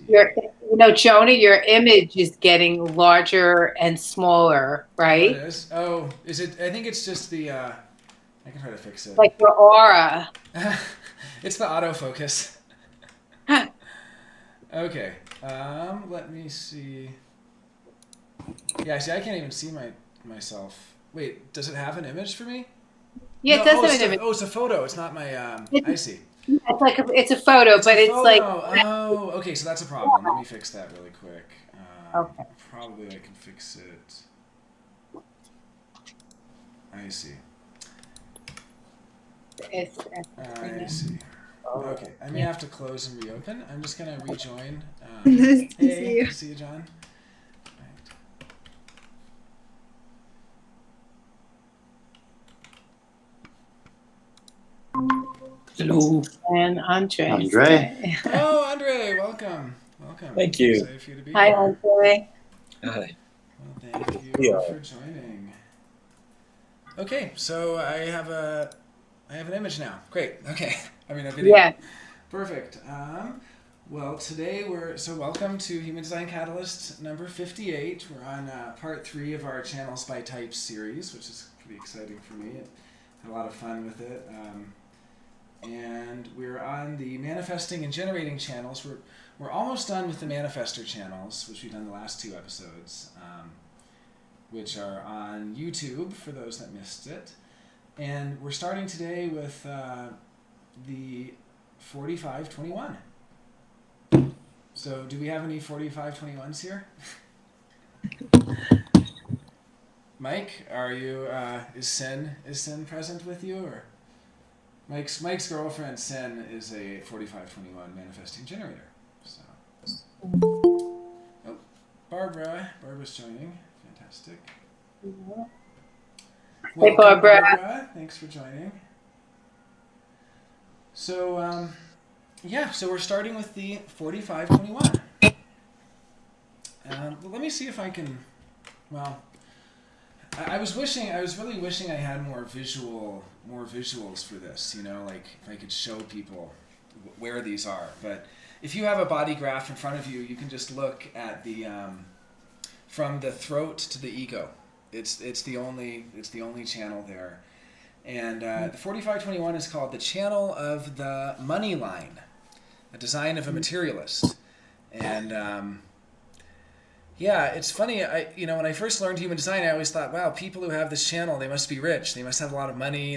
see. Jonah, your image is getting larger and smaller, Oh, it right? is? Oh, is it? I think it's just the, I can try to fix it. Like your aura. It's the autofocus. Okay, let me see. Yeah, see, I can't even see myself. Wait, does it have an image for me? Yeah, No, it does have an image. it's a photo. It's not my, It's, I see. it's like it's a photo, It's a but it's like photo. Oh, okay, so that's a problem. Let me fix that really quick. okay. Probably I can fix it. I see. I see. Okay, I may Yeah. have to close and reopen. I'm just gonna rejoin. Nice to see Hey, you. good to see you, John. Hello, And Andre. Andre. Oh, Andre, welcome. Welcome. Thank you. Excited for you to be Hi, here. Andre. Hi. Well, thank you Yeah. for joining. Okay, so I have an image now. Great. Okay. I mean a video. Yeah. Perfect. Well, today welcome to Human Design Catalyst number 58. We're on part 3 of our Channels by Types series, which is pretty exciting for me. I had a lot of fun with it. And we're on the manifesting and generating channels. We're almost done with the manifester channels, which we've done the last 2 episodes, which are on YouTube for those that missed it. And we're starting today with the 4521. So, do we have any 4521s here? Mike, are you? Is Sin present with you, or Mike's girlfriend Sin is a 4521 manifesting generator. So, oh, Barbara's joining. Fantastic. Welcome, Barbara. Thanks for joining. So, so we're starting with the 4521. Let me see if I can. Well, I was really wishing I had more visuals for this. You know, like if I could show people where these are. But if you have a body graph in front of you, you can just look at the from the throat to the ego. It's the only channel there. And the 4521 is called the channel of the money line, a design of a materialist. And it's funny. When I first learned human design, I always thought, wow, people who have this channel, they must be rich. They must have a lot of money.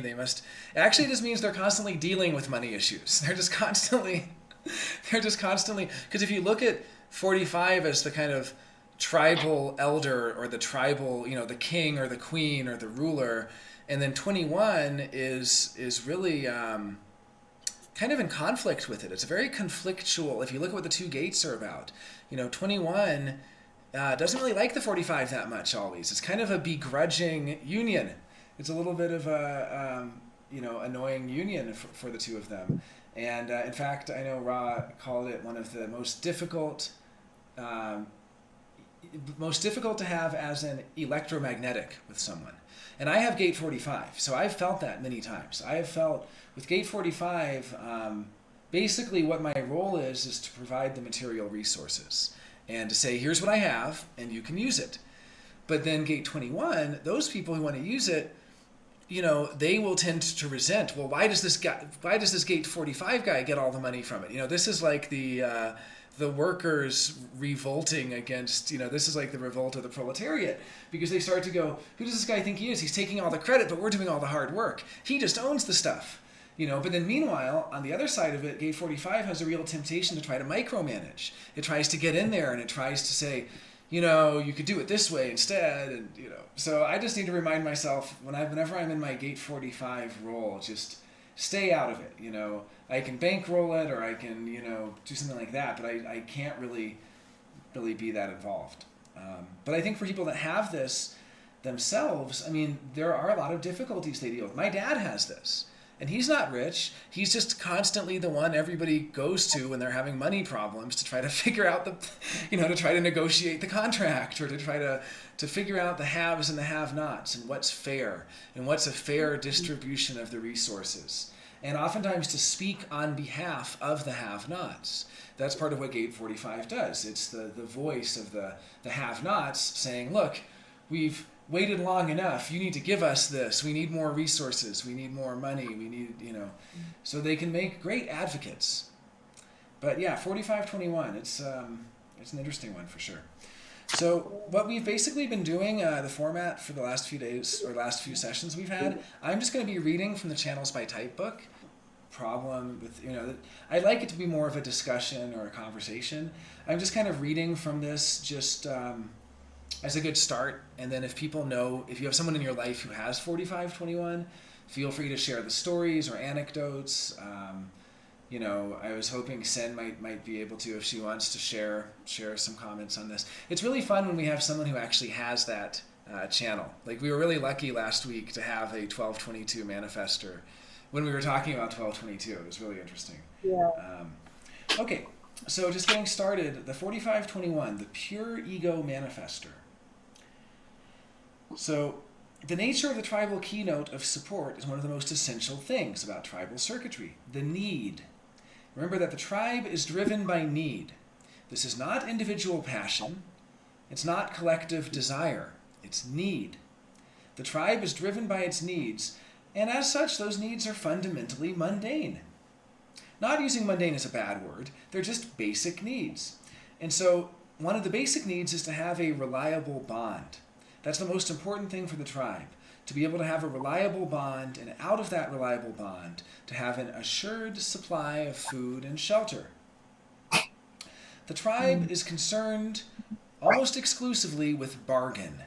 Actually, it just means they're constantly dealing with money issues. They're just constantly, because if you look at 45 as the kind of tribal elder or the tribal, the king or the queen or the ruler, and then 21 is really kind of in conflict with it. It's very conflictual. If you look at what the 2 gates are about, 21 doesn't really like the 45 that much always. It's kind of a begrudging union. It's a little bit of a annoying union for the 2 of them. And in fact, I know Ra called it one of the most difficult to have as an electromagnetic with someone. And I have gate 45, so I've felt that many times. I have felt with gate 45, basically what my role is to provide the material resources and to say, here's what I have, and you can use it. But then gate 21, those people who want to use it, they will tend to resent. Well, why does this gate 45 guy get all the money from it? This is like the workers revolting against, this is like the revolt of the proletariat, because they start to go, who does this guy think he is? He's taking all the credit, but we're doing all the hard work. He just owns the stuff. But then meanwhile, on the other side of it, gate 45 has a real temptation to try to micromanage. It tries to get in there and it tries to say, you could do it this way instead, and So I just need to remind myself whenever I'm in my gate 45 role, just stay out of it. I can bankroll it or I can do something like that, but I can't really be that involved. But I think for people that have this themselves, I mean, there are a lot of difficulties they deal with. My dad has this. And he's not rich. He's just constantly the one everybody goes to when they're having money problems to try to figure out to try to negotiate the contract or to try to figure out the haves and the have-nots and what's fair and what's a fair distribution of the resources. and oftentimes to speak on behalf of the have-nots. That's part of what Gate 45 does. It's the voice of the have-nots saying, look, we've waited long enough. You need to give us this. We need more resources. We need more money. We need, so they can make great advocates. But yeah, 4521, it's an interesting one for sure. So what we've basically been doing, the format for the last few days or last few sessions we've had, I'm just going to be reading from the Channels by Type book. Problem with, I'd like it to be more of a discussion or a conversation. I'm just kind of reading from this just as a good start. And then if people know, if you have someone in your life who has 4521, feel free to share the stories or anecdotes. I was hoping Sen might be able to, if she wants to share some comments on this. It's really fun when we have someone who actually has that channel. Like we were really lucky last week to have a 1222 manifester when we were talking about 1222. It was really interesting. Yeah. Okay, so just getting started, the 4521, the Pure Ego Manifester. So the nature of the tribal keynote of support is one of the most essential things about tribal circuitry, the need. Remember that the tribe is driven by need. This is not individual passion. It's not collective desire. It's need. The tribe is driven by its needs, and as such, those needs are fundamentally mundane. Not using mundane as a bad word, they're just basic needs. And so one of the basic needs is to have a reliable bond. That's the most important thing for the tribe, to be able to have a reliable bond, and out of that reliable bond, to have an assured supply of food and shelter. The tribe is concerned almost exclusively with bargain.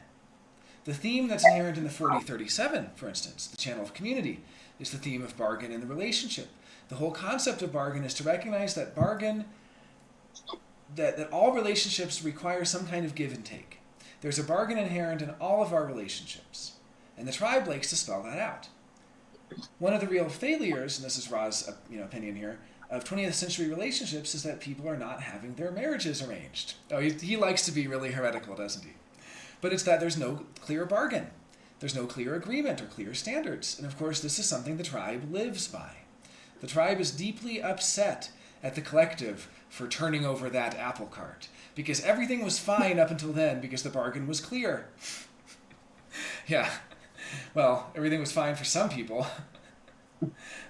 The theme that's inherent in the 4037, for instance, the channel of community, is the theme of bargain in the relationship. The whole concept of bargain is to recognize that bargain, that all relationships require some kind of give and take. There's a bargain inherent in all of our relationships, and the tribe likes to spell that out. One of the real failures, and this is Ra's opinion here, of 20th century relationships is that people are not having their marriages arranged. Oh, he likes to be really heretical, doesn't he? But it's that there's no clear bargain. There's no clear agreement or clear standards. And of course, this is something the tribe lives by. The tribe is deeply upset at the collective for turning over that apple cart, because everything was fine up until then because the bargain was clear. Yeah, well, everything was fine for some people.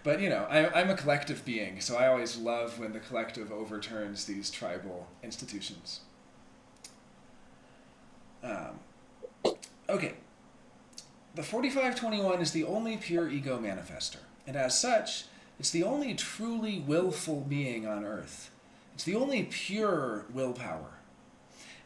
But, I'm a collective being, so I always love when the collective overturns these tribal institutions. Okay. The 4521 is the only pure ego manifester, and as such, it's the only truly willful being on earth. It's the only pure willpower.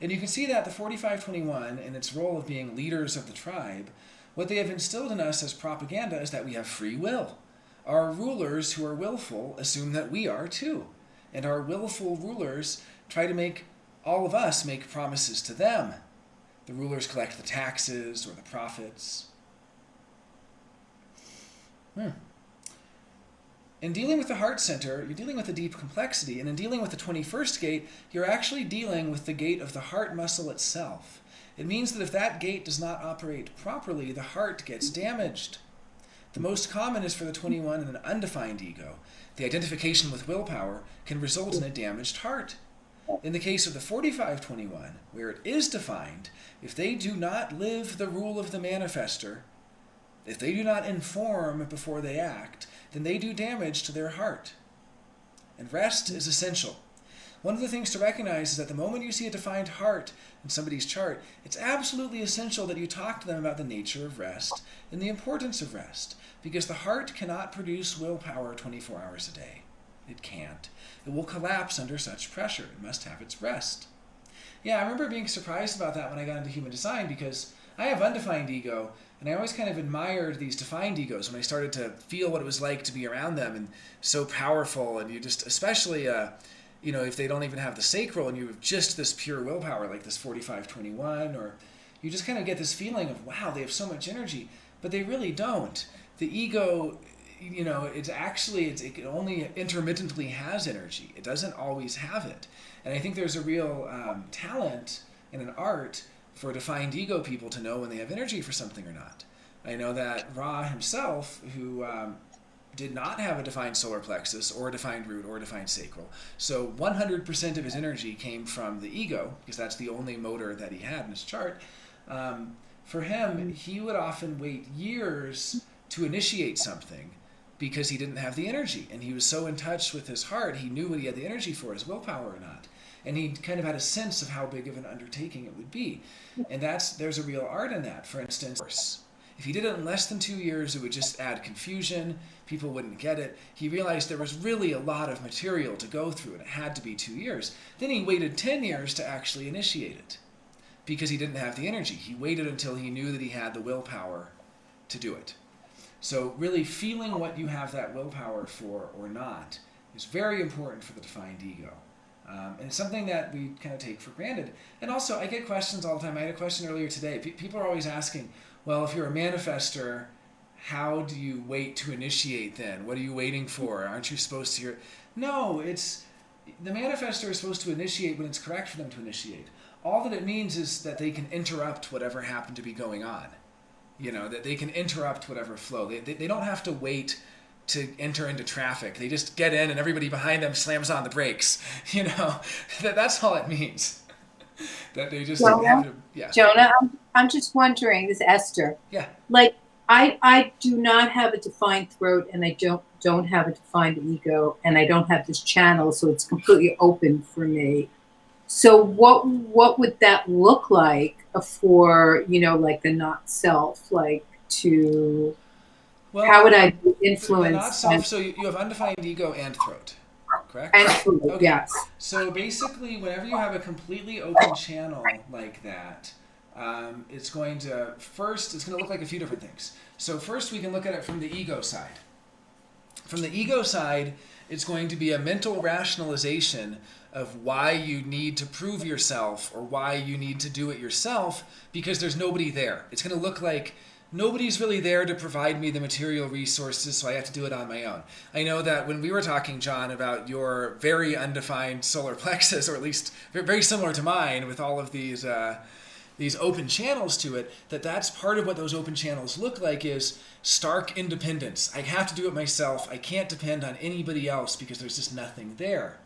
And you can see that the 4521, in its role of being leaders of the tribe, what they have instilled in us as propaganda is that we have free will. Our rulers who are willful assume that we are too. And our willful rulers try to make all of us make promises to them. The rulers collect the taxes or the profits. In dealing with the heart center, you're dealing with a deep complexity, and in dealing with the 21st gate, you're actually dealing with the gate of the heart muscle itself. It means that if that gate does not operate properly, the heart gets damaged. The most common is for the 21 in an undefined ego. The identification with willpower can result in a damaged heart. In the case of the 4521, where it is defined, if they do not live the rule of the manifester, if they do not inform before they act, then they do damage to their heart. And rest is essential. One of the things to recognize is that the moment you see a defined heart in somebody's chart, it's absolutely essential that you talk to them about the nature of rest and the importance of rest, because the heart cannot produce willpower 24 hours a day. It can't. It will collapse under such pressure. It must have its rest. Yeah, I remember being surprised about that when I got into human design, because I have undefined ego, and I always kind of admired these defined egos when I started to feel what it was like to be around them, and so powerful, and you just, especially, if they don't even have the sacral and you have just this pure willpower, like this 4521, or you just kind of get this feeling of, wow, they have so much energy, but they really don't. The ego, it only intermittently has energy. It doesn't always have it. And I think there's a real talent and an art for defined ego people to know when they have energy for something or not. I know that Ra himself, who did not have a defined solar plexus or a defined root or a defined sacral. So 100% of his energy came from the ego, because that's the only motor that he had in his chart. For him, he would often wait years to initiate something because he didn't have the energy. And he was so in touch with his heart, he knew what he had the energy for, his willpower or not. And he kind of had a sense of how big of an undertaking it would be. And there's a real art in that. For instance, if he did it in less than 2 years, it would just add confusion. People wouldn't get it. He realized there was really a lot of material to go through, and it had to be 2 years. Then he waited 10 years to actually initiate it because he didn't have the energy. He waited until he knew that he had the willpower to do it. So really feeling what you have that willpower for or not is very important for the defined ego. And it's something that we kind of take for granted. And also, I get questions all the time. I had a question earlier today. People are always asking, well, if you're a manifester, how do you wait to initiate then? What are you waiting for? Aren't you supposed to? No, the manifester is supposed to initiate when it's correct for them to initiate. All that it means is that they can interrupt whatever happened to be going on. That they can interrupt whatever flow. They don't have to wait to enter into traffic. They just get in and everybody behind them slams on the brakes. That's all it means. That they just have to, yeah. Jonah, I'm just wondering, this is Esther. Yeah. Like, I do not have a defined throat, and I don't have a defined ego, and I don't have this channel, so it's completely open for me. So what would that look like for, like the not self, like to, how would I be influenced? Not self, so you have undefined ego and throat, correct? And throat, okay. Yes. So basically, whenever you have a completely open channel like that, it's going to look like a few different things. So first we can look at it from the ego side. From the ego side, it's going to be a mental rationalization of why you need to prove yourself or why you need to do it yourself because there's nobody there. It's going to look like nobody's really there to provide me the material resources, so I have to do it on my own. I know that when we were talking, John, about your very undefined solar plexus, or at least very similar to mine with all of these open channels to it, that's part of what those open channels look like is stark independence. I have to do it myself. I can't depend on anybody else because there's just nothing there.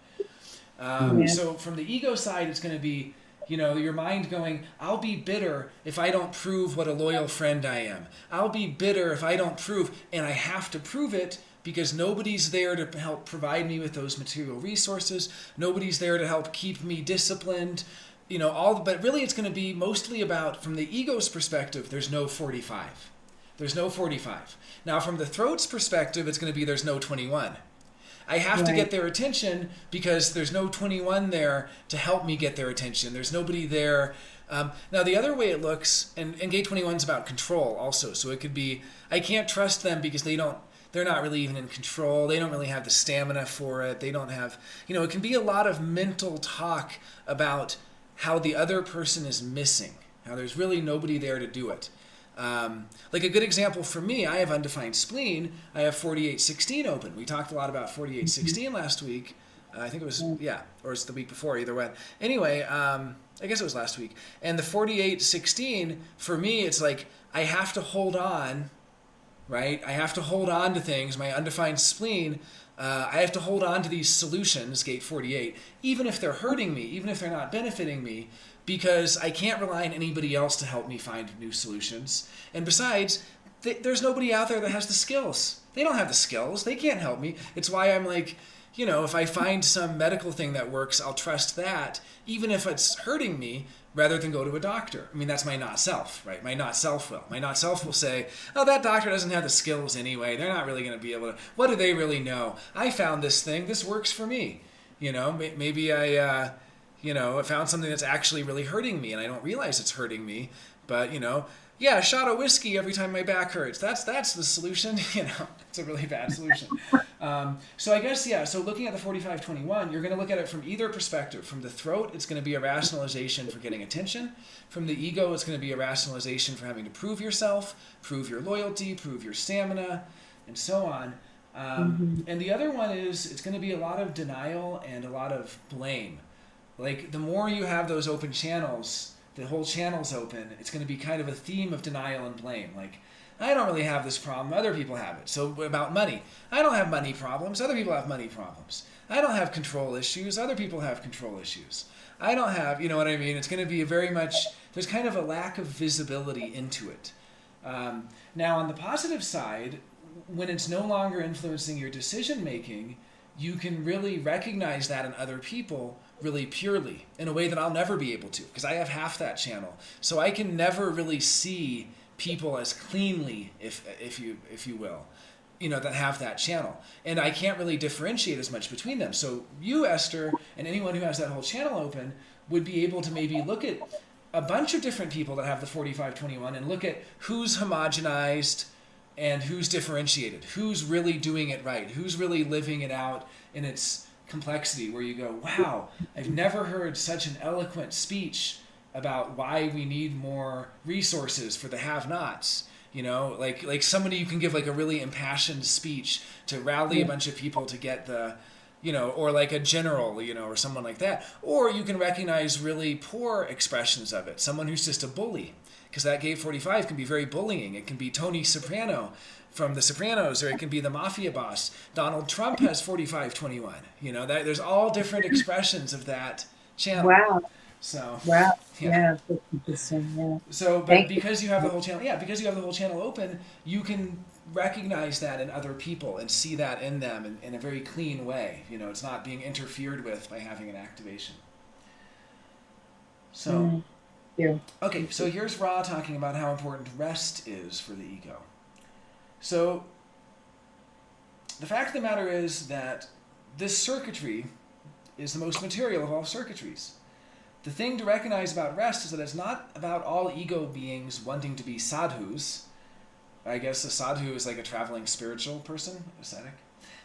So from the ego side, it's going to be, your mind going, I'll be bitter if I don't prove what a loyal friend I am. I'll be bitter if I don't prove, and I have to prove it because nobody's there to help provide me with those material resources. Nobody's there to help keep me disciplined. But really it's going to be mostly about, from the ego's perspective, there's no 45. There's no 45. Now, from the throat's perspective, it's going to be there's no 21. I have to get their attention because there's no 21 there to help me get their attention. There's nobody there. Now, the other way it looks, and gate 21 is about control also. So it could be, I can't trust them because they're not really even in control. They don't really have the stamina for it. They don't have, it can be a lot of mental talk about how the other person is missing, how there's really nobody there to do it. Like a good example for me, I have undefined spleen. I have 4816 open. We talked a lot about 4816 last week. I think it was, or it's the week before, either way. Anyway, I guess it was last week. And the 4816, for me, it's like I have to hold on, right? I have to hold on to things. My undefined spleen, I have to hold on to these solutions, gate 48, even if they're hurting me, even if they're not benefiting me, because I can't rely on anybody else to help me find new solutions. And besides, there's nobody out there that has the skills. They don't have the skills. They can't help me. It's why I'm like, if I find some medical thing that works, I'll trust that, even if it's hurting me, rather than go to a doctor. I mean, that's my not self, right? My not self will. My not self will say, oh, that doctor doesn't have the skills anyway. They're not really going to be able to. What do they really know? I found this thing. This works for me. Maybe I found something that's actually really hurting me and I don't realize it's hurting me. But, a shot of whiskey every time my back hurts. That's the solution. It's a really bad solution. So I guess, so looking at the 4521, you're going to look at it from either perspective. From the throat, it's going to be a rationalization for getting attention. From the ego, it's going to be a rationalization for having to prove yourself, prove your loyalty, prove your stamina, and so on. And the other one is it's going to be a lot of denial and a lot of blame. Like the more you have those open channels, the whole channel's open, it's going to be kind of a theme of denial and blame. Like, I don't really have this problem. Other people have it. So about money, I don't have money problems. Other people have money problems. I don't have control issues. Other people have control issues. I don't have, you know what I mean? It's going to be a very much, there's kind of a lack of visibility into it. Now, on the positive side, when it's no longer influencing your decision making, you can really recognize that in other people really purely in a way that I'll never be able to, because I have half that channel. So I can never really see people as cleanly, if you will, you know, that have that channel. And I can't really differentiate as much between them. So you, Esther, and anyone who has that whole channel open would be able to maybe look at a bunch of different people that have the 4521 and look at who's homogenized and who's differentiated, who's really doing it right, who's really living it out in its complexity, where you go, wow, I've never heard such an eloquent speech about why we need more resources for the have-nots. You know, like somebody you can give like a really impassioned speech to rally a bunch of people to get the, you know, or like a general, you know, or someone like that. Or you can recognize really poor expressions of it, someone who's just a bully. Because that Gate 45 can be very bullying. It can be Tony Soprano from The Sopranos, or it can be the mafia boss. Donald Trump has 4521. You know, that there's all different expressions of that channel. Wow. So Wow. yeah. Yeah, that's interesting. Yeah. So, but Thank because you have the whole channel, because you have the whole channel open, you can recognize that in other people and see that in them in a very clean way. You know, it's not being interfered with by having an activation. So. Yeah. Okay, so here's Ra talking about how important rest is for the ego. So, the fact of the matter is that this circuitry is the most material of all circuitries. The thing to recognize about rest is that it's not about all ego beings wanting to be sadhus. I guess a sadhu is like a traveling spiritual person, ascetic.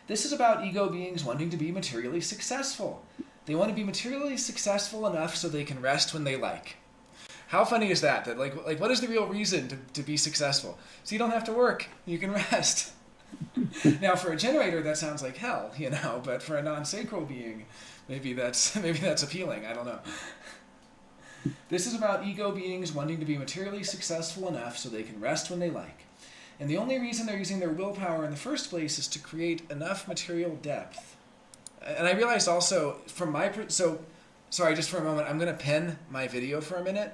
This is about ego beings wanting to be materially successful. They want to be materially successful enough so they can rest when they like. How funny is that? That like what is the real reason to be successful? So you don't have to work. You can rest. Now, for a generator, that sounds like hell, you know. But for a non-sacral being, maybe that's appealing. I don't know. This is about ego beings wanting to be materially successful enough so they can rest when they like. And the only reason they're using their willpower in the first place is to create enough material depth. And I realized also from my sorry, just for a moment, I'm going to pin my video for a minute.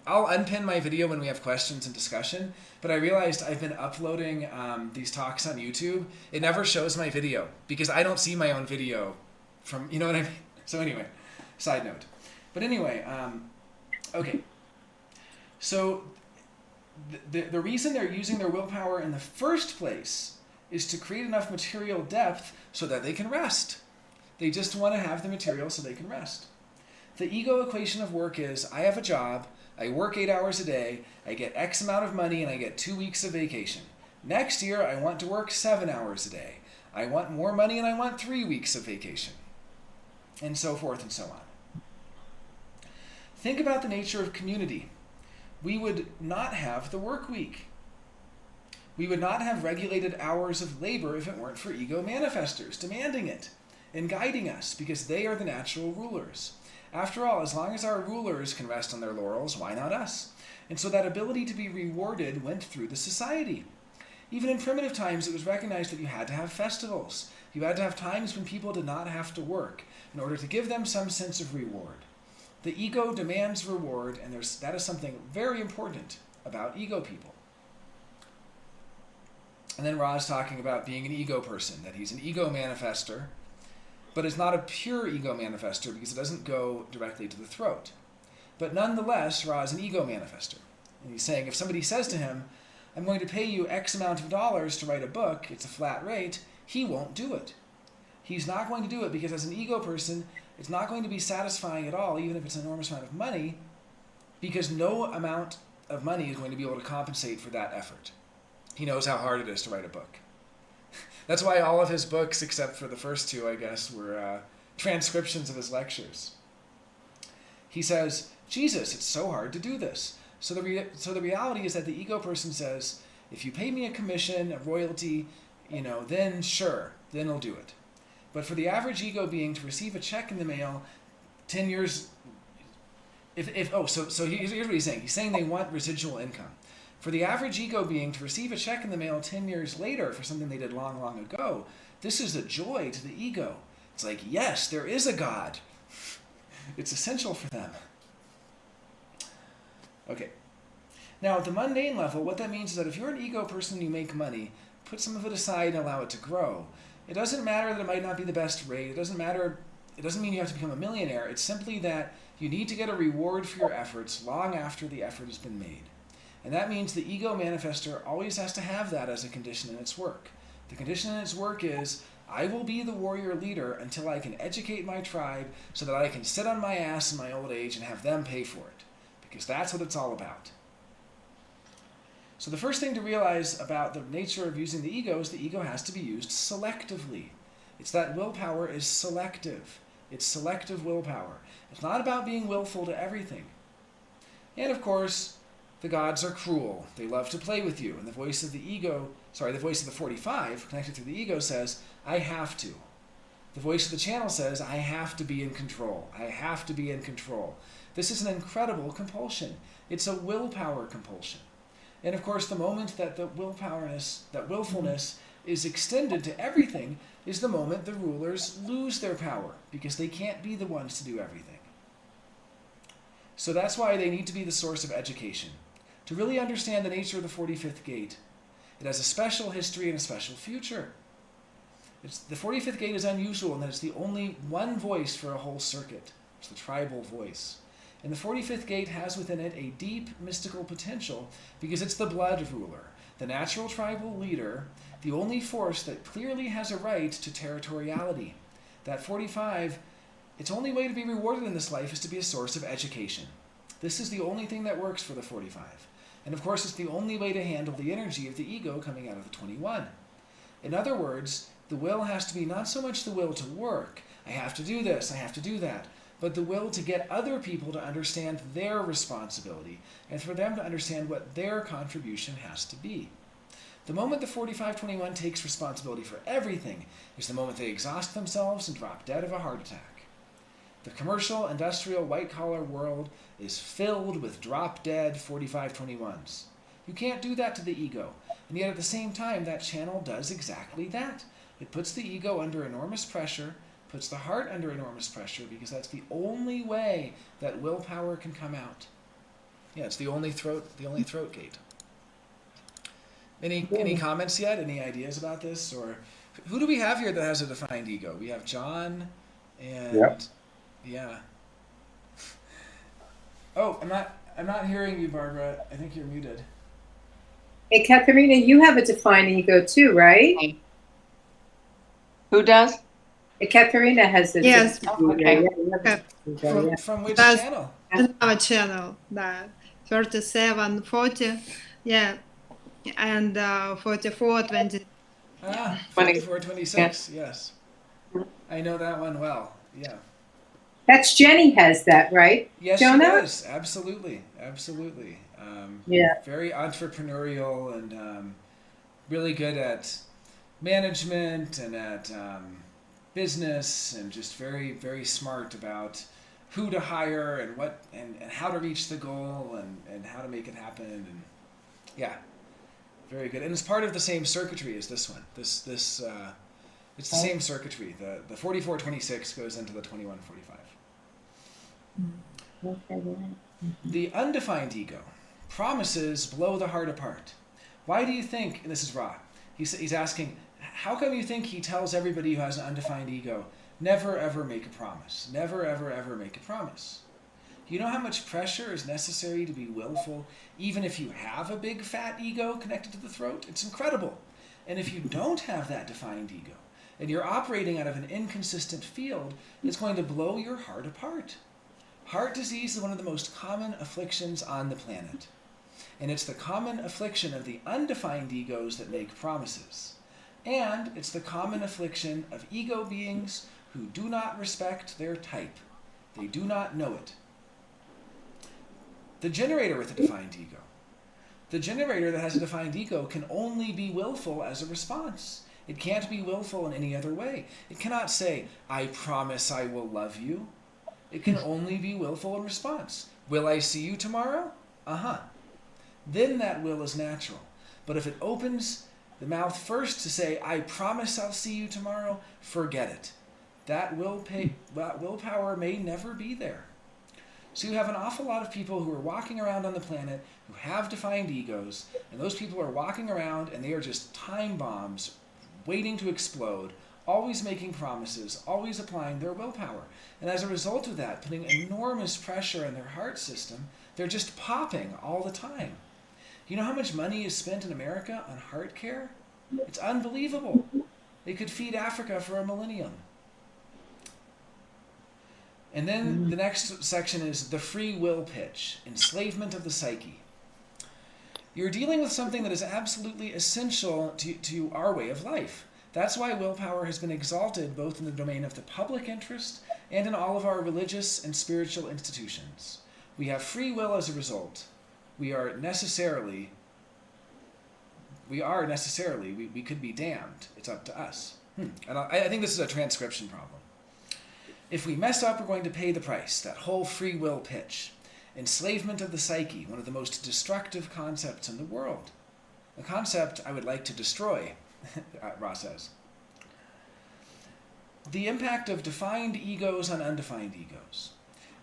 I'll unpin my video when we have questions and discussion, but I realized I've been uploading these talks on YouTube. It never shows my video because I don't see my own video from, you know what I mean? So anyway, side note. But anyway, okay. So the reason they're using their willpower in the first place is to create enough material depth so that they can rest. They just want to have the material so they can rest. The ego equation of work is, I have a job, I work 8 hours a day, I get X amount of money, and I get 2 weeks of vacation. Next year, I want to work 7 hours a day. I want more money, and I want 3 weeks of vacation. And so forth and so on. Think about the nature of community. We would not have the work week. We would not have regulated hours of labor if it weren't for ego manifestors demanding it and guiding us, because they are the natural rulers. After all, as long as our rulers can rest on their laurels, why not us? And so that ability to be rewarded went through the society. Even in primitive times, it was recognized that you had to have festivals. You had to have times when people did not have to work in order to give them some sense of reward. The ego demands reward, and that is something very important about ego people. And then Ra's talking about being an ego person, that he's an ego manifester, but it's not a pure ego manifester because it doesn't go directly to the throat. But nonetheless, Ra is an ego manifester. And he's saying if somebody says to him, I'm going to pay you X amount of dollars to write a book, it's a flat rate, he won't do it. He's not going to do it because as an ego person, it's not going to be satisfying at all, even if it's an enormous amount of money, because no amount of money is going to be able to compensate for that effort. He knows how hard it is to write a book. That's why all of his books, except for the first two, I guess, were transcriptions of his lectures. He says, Jesus, it's so hard to do this. So the reality is that the ego person says, if you pay me a commission, a royalty, then sure, then I'll do it. But for the average ego being to receive a check in the mail 10 years, so here's what he's saying. He's saying they want residual income. For the average ego being to receive a check in the mail 10 years later for something they did long, long ago, this is a joy to the ego. It's like, yes, there is a God. It's essential for them. Okay. Now, at the mundane level, what that means is that if you're an ego person and you make money, put some of it aside and allow it to grow. It doesn't matter that it might not be the best rate. It doesn't mean you have to become a millionaire. It's simply that you need to get a reward for your efforts long after the effort has been made. And that means the ego manifestor always has to have that as a condition in its work. The condition in its work is, I will be the warrior leader until I can educate my tribe so that I can sit on my ass in my old age and have them pay for it. Because that's what it's all about. So the first thing to realize about the nature of using the ego is the ego has to be used selectively. It's that willpower is selective. It's selective willpower. It's not about being willful to everything. And of course, the gods are cruel. They love to play with you. And the voice of the 45, connected to the ego, says, I have to. The voice of the channel says, I have to be in control. I have to be in control. This is an incredible compulsion. It's a willpower compulsion. And of course, the moment that that willfulness is extended to everything is the moment the rulers lose their power, because they can't be the ones to do everything. So that's why they need to be the source of education. To really understand the nature of the 45th gate, it has a special history and a special future. The 45th gate is unusual in that it's the only one voice for a whole circuit. It's the tribal voice. And the 45th gate has within it a deep mystical potential because it's the blood ruler, the natural tribal leader, the only force that clearly has a right to territoriality. That 45, its only way to be rewarded in this life is to be a source of education. This is the only thing that works for the 45. And of course, it's the only way to handle the energy of the ego coming out of the 21. In other words, the will has to be not so much the will to work, I have to do this, I have to do that, but the will to get other people to understand their responsibility and for them to understand what their contribution has to be. The moment the 45-21 takes responsibility for everything is the moment they exhaust themselves and drop dead of a heart attack. The commercial, industrial, white-collar world is filled with drop-dead 45-21s. You can't do that to the ego, and yet at the same time that channel does exactly that. It puts the ego under enormous pressure, puts the heart under enormous pressure, because that's the only way that willpower can come out. Yeah, it's the only throat gate. Any comments yet? Any ideas about this? Or who do we have here that has a defined ego? We have John and yeah. Oh, I'm not hearing you, Barbara. I think you're muted. Hey, Katharina, you have a defined ego too, right? Who does? Katharina has a Yes. defined ego. Okay. Yeah, you have a defined ego, yeah. From which That's- channel? Our channel, that 37, 40, yeah, and 44, 20. Ah, 20. 4426, yes. I know that one well. Yeah. That's Jenny has that, right? Yes, Jonah? she does. Absolutely. Absolutely. Yeah. Very entrepreneurial and really good at management and at business, and just very, very smart about who to hire and what and how to reach the goal and how to make it happen. And yeah, very good. And it's part of the same circuitry as this one. It's the same circuitry. The 4426 goes into the 2145. Okay, right. The undefined ego promises blow the heart apart. Why do you think, and this is Ra, he's asking, how come you think he tells everybody who has an undefined ego, never ever make a promise, never ever ever make a promise? Do you know how much pressure is necessary to be willful, even if you have a big fat ego connected to the throat? It's incredible. And if you don't have that defined ego, and you're operating out of an inconsistent field, it's going to blow your heart apart. Heart disease is one of the most common afflictions on the planet. And it's the common affliction of the undefined egos that make promises. And it's the common affliction of ego beings who do not respect their type. They do not know it. The generator with a defined ego. The generator that has a defined ego can only be willful as a response. It can't be willful in any other way. It cannot say, I promise I will love you. It can only be willful in response. Will I see you tomorrow? Uh-huh. then that will is natural. But if it opens the mouth first to say, I promise I'll see you tomorrow, forget it. That willpower may never be there. So you have an awful lot of people who are walking around on the planet who have defined egos, and those people are walking around and they are just time bombs waiting to explode, always making promises, always applying their willpower. And as a result of that, putting enormous pressure on their heart system, they're just popping all the time. You know how much money is spent in America on heart care? It's unbelievable. They could feed Africa for a millennium. And then the next section is the free will pitch, enslavement of the psyche. You're dealing with something that is absolutely essential to our way of life. That's why willpower has been exalted both in the domain of the public interest and in all of our religious and spiritual institutions. We have free will as a result. We could be damned. It's up to us. And I think this is a transcription problem. If we mess up, we're going to pay the price. That whole free will pitch. Enslavement of the psyche, one of the most destructive concepts in the world. A concept I would like to destroy, Ra says. The impact of defined egos on undefined egos.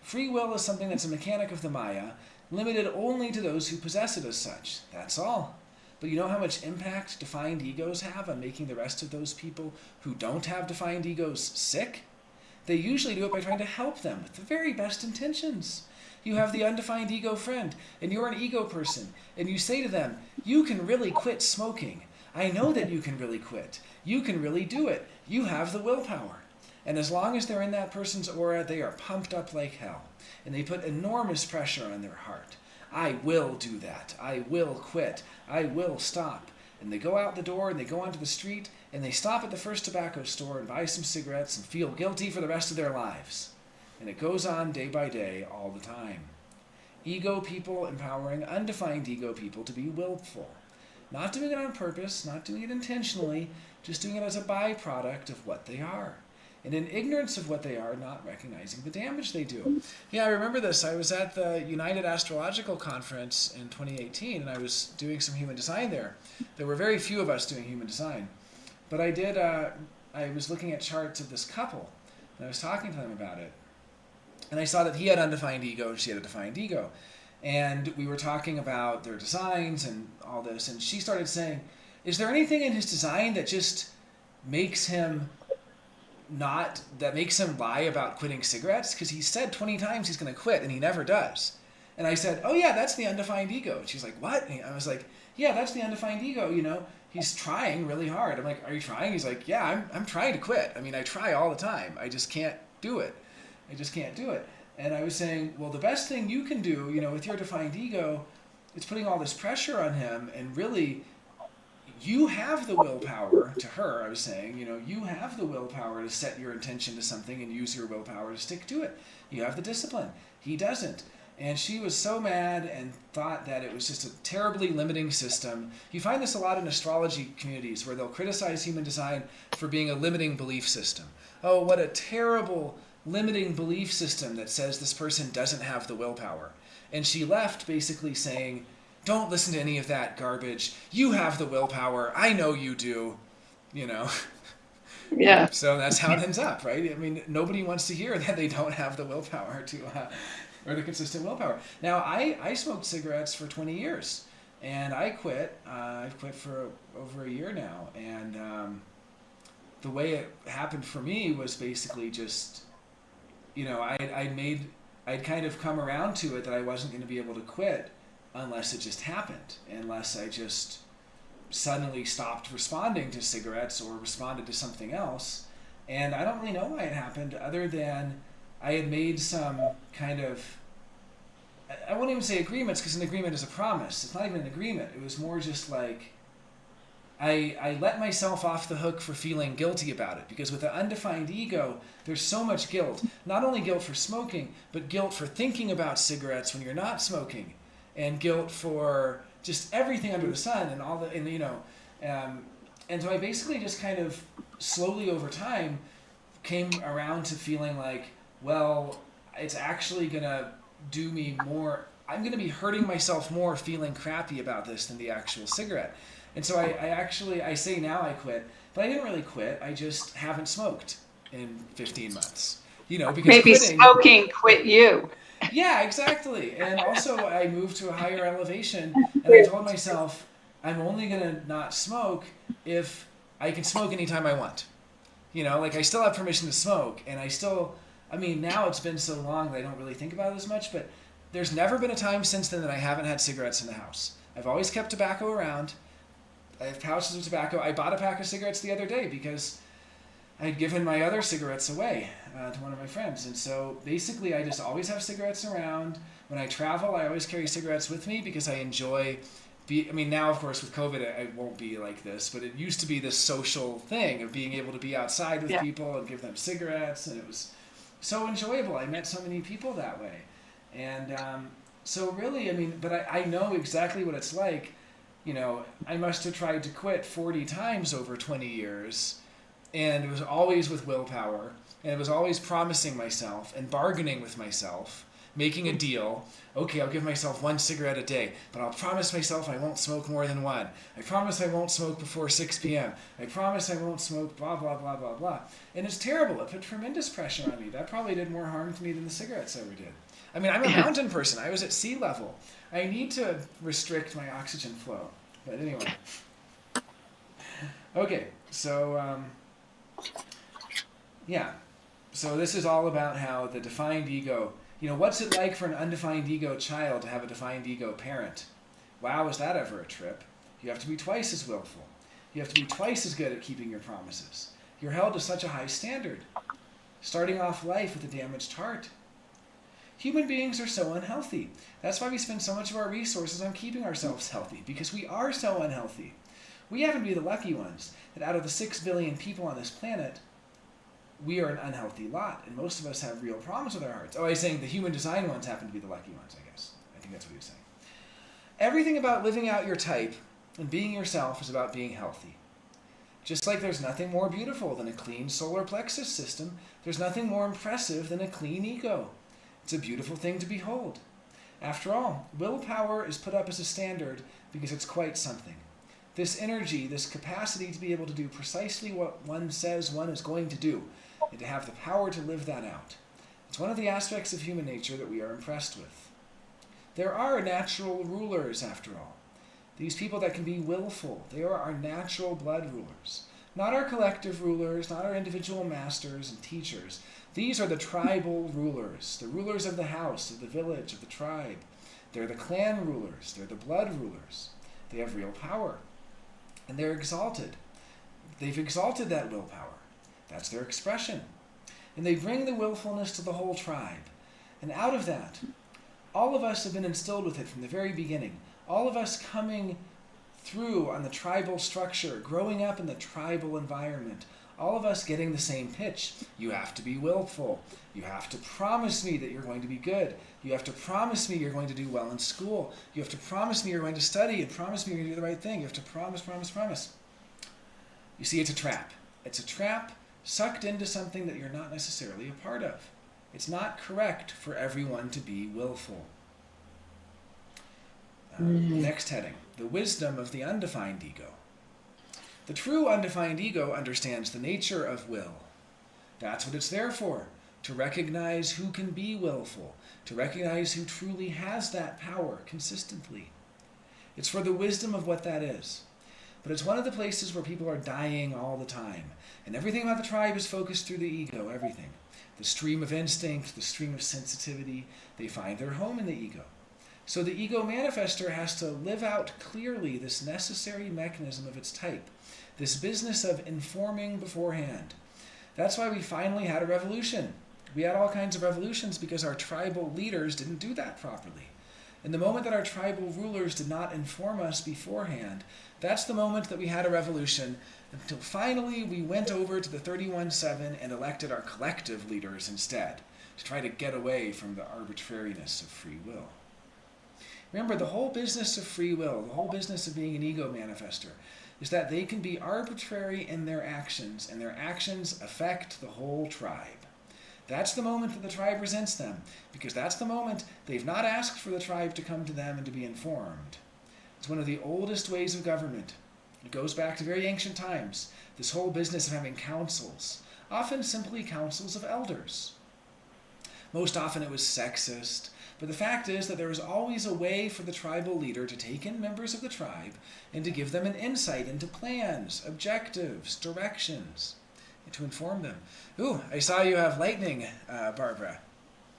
Free will is something that's a mechanic of the Maya, limited only to those who possess it as such. That's all. But you know how much impact defined egos have on making the rest of those people who don't have defined egos sick? They usually do it by trying to help them with the very best intentions. You have the undefined ego friend, and you're an ego person, and you say to them, you can really quit smoking. I know that you can really quit. You can really do it. You have the willpower. And as long as they're in that person's aura, they are pumped up like hell. And they put enormous pressure on their heart. I will do that. I will quit. I will stop. And they go out the door and they go onto the street and they stop at the first tobacco store and buy some cigarettes and feel guilty for the rest of their lives. And it goes on day by day all the time. Ego people empowering undefined ego people to be willful. Not doing it on purpose, not doing it intentionally, just doing it as a byproduct of what they are. And in ignorance of what they are, not recognizing the damage they do. Yeah, I remember this. I was at the United Astrological Conference in 2018, and I was doing some human design there. There were very few of us doing human design. But I was looking at charts of this couple, and I was talking to them about it. And I saw that he had undefined ego, and she had a defined ego. And we were talking about their designs and all this, and she started saying, is there anything in his design that just makes him lie about quitting cigarettes? Because he said 20 times he's going to quit and he never does. And I said, oh yeah, that's the undefined ego. And she's like, what? And I was like, yeah, that's the undefined ego. You know, he's trying really hard. I'm like, are you trying? He's like, yeah, I'm trying to quit. I mean, I try all the time. I just can't do it. And I was saying, well, the best thing you can do, you know, with your defined ego, it's putting all this pressure on him, and really you have the willpower. To her, I was saying, you know, you have the willpower to set your intention to something and use your willpower to stick to it. You have the discipline. He doesn't. And she was so mad and thought that it was just a terribly limiting system. You find this a lot in astrology communities where they'll criticize human design for being a limiting belief system. Oh, what a terrible limiting belief system that says this person doesn't have the willpower. And she left basically saying, don't listen to any of that garbage. You have the willpower. I know you do. You know. Yeah. So that's how it ends up, right? I mean, nobody wants to hear that they don't have the willpower or the consistent willpower. Now, I smoked cigarettes for 20 years, and I quit. I've quit for over a year now, and the way it happened for me was basically just, you know, I'd kind of come around to it that I wasn't going to be able to quit unless it just happened, unless I just suddenly stopped responding to cigarettes or responded to something else. And I don't really know why it happened, other than I had made some kind of, I won't even say agreements, because an agreement is a promise. It's not even an agreement. It was more just like, I let myself off the hook for feeling guilty about it, because with an undefined ego, there's so much guilt. Not only guilt for smoking, but guilt for thinking about cigarettes when you're not smoking, and guilt for just everything under the sun and all the, and you know, and so I basically just kind of slowly over time came around to feeling like, well, it's actually gonna do me more. I'm going to be hurting myself more feeling crappy about this than the actual cigarette. And so I say now I quit, but I didn't really quit. I just haven't smoked in 15 months. Because Maybe quitting, smoking quit you. yeah, exactly. And also I moved to a higher elevation, and I told myself I'm only going to not smoke if I can smoke anytime I want. Like I still have permission to smoke, and now it's been so long that I don't really think about it as much, but there's never been a time since then that I haven't had cigarettes in the house. I've always kept tobacco around. I have pouches of tobacco. I bought a pack of cigarettes the other day because I had given my other cigarettes away to one of my friends. And so basically I just always have cigarettes around. When I travel, I always carry cigarettes with me because I enjoy now, of course, with COVID, it won't be like this, but it used to be this social thing of being able to be outside with people and give them cigarettes, and it was so enjoyable. I met so many people that way. And so really, but I know exactly what it's like. I must have tried to quit 40 times over 20 years, and it was always with willpower, and it was always promising myself and bargaining with myself, making a deal. Okay, I'll give myself 1 cigarette a day, but I'll promise myself I won't smoke more than 1. I promise I won't smoke before 6 p.m. I promise I won't smoke blah, blah, blah, blah, blah. And it's terrible. It put tremendous pressure on me. That probably did more harm to me than the cigarettes ever did. I'm a mountain person. I was at sea level. I need to restrict my oxygen flow. But anyway. Okay, so, yeah. So this is all about how the defined ego, what's it like for an undefined ego child to have a defined ego parent? Wow, is that ever a trip? You have to be twice as willful. You have to be twice as good at keeping your promises. You're held to such a high standard, starting off life with a damaged heart. Human beings are so unhealthy. That's why we spend so much of our resources on keeping ourselves healthy, because we are so unhealthy. We happen to be the lucky ones that out of the 6 billion people on this planet, we are an unhealthy lot, and most of us have real problems with our hearts. Oh, I was saying the human design ones happen to be the lucky ones, I guess. I think that's what he was saying. Everything about living out your type and being yourself is about being healthy. Just like there's nothing more beautiful than a clean solar plexus system, there's nothing more impressive than a clean ego. It's a beautiful thing to behold. After all, willpower is put up as a standard because it's quite something. This energy, this capacity to be able to do precisely what one says one is going to do, and to have the power to live that out. It's one of the aspects of human nature that we are impressed with. There are natural rulers, after all. These people that can be willful, they are our natural blood rulers. Not our collective rulers, not our individual masters and teachers. These are the tribal rulers, the rulers of the house, of the village, of the tribe. They're the clan rulers, they're the blood rulers. They have real power, and they're exalted. They've exalted that willpower. That's their expression. And they bring the willfulness to the whole tribe. And out of that, all of us have been instilled with it from the very beginning. All of us coming through on the tribal structure, growing up in the tribal environment, all of us getting the same pitch. You have to be willful. You have to promise me that you're going to be good. You have to promise me you're going to do well in school. You have to promise me you're going to study and promise me you're going to do the right thing. You have to promise, promise, promise. You see, it's a trap. It's a trap sucked into something that you're not necessarily a part of. It's not correct for everyone to be willful. Next heading, the wisdom of the undefined ego. The true undefined ego understands the nature of will. That's what it's there for, to recognize who can be willful, to recognize who truly has that power consistently. It's for the wisdom of what that is. But it's one of the places where people are dying all the time. And everything about the tribe is focused through the ego, everything. The stream of instinct, the stream of sensitivity, they find their home in the ego. So the ego manifester has to live out clearly this necessary mechanism of its type, this business of informing beforehand. That's why we finally had a revolution. We had all kinds of revolutions because our tribal leaders didn't do that properly. And the moment that our tribal rulers did not inform us beforehand, that's the moment that we had a revolution, until finally we went over to the 31-7 and elected our collective leaders instead, to try to get away from the arbitrariness of free will. Remember, the whole business of free will, the whole business of being an ego manifester, is that they can be arbitrary in their actions, and their actions affect the whole tribe. That's the moment that the tribe resents them, because that's the moment they've not asked for the tribe to come to them and to be informed. It's one of the oldest ways of government. It goes back to very ancient times, this whole business of having councils, often simply councils of elders. Most often it was sexist, but the fact is that there was always a way for the tribal leader to take in members of the tribe and to give them an insight into plans, objectives, directions, and to inform them. Ooh, I saw you have lightning, Barbara.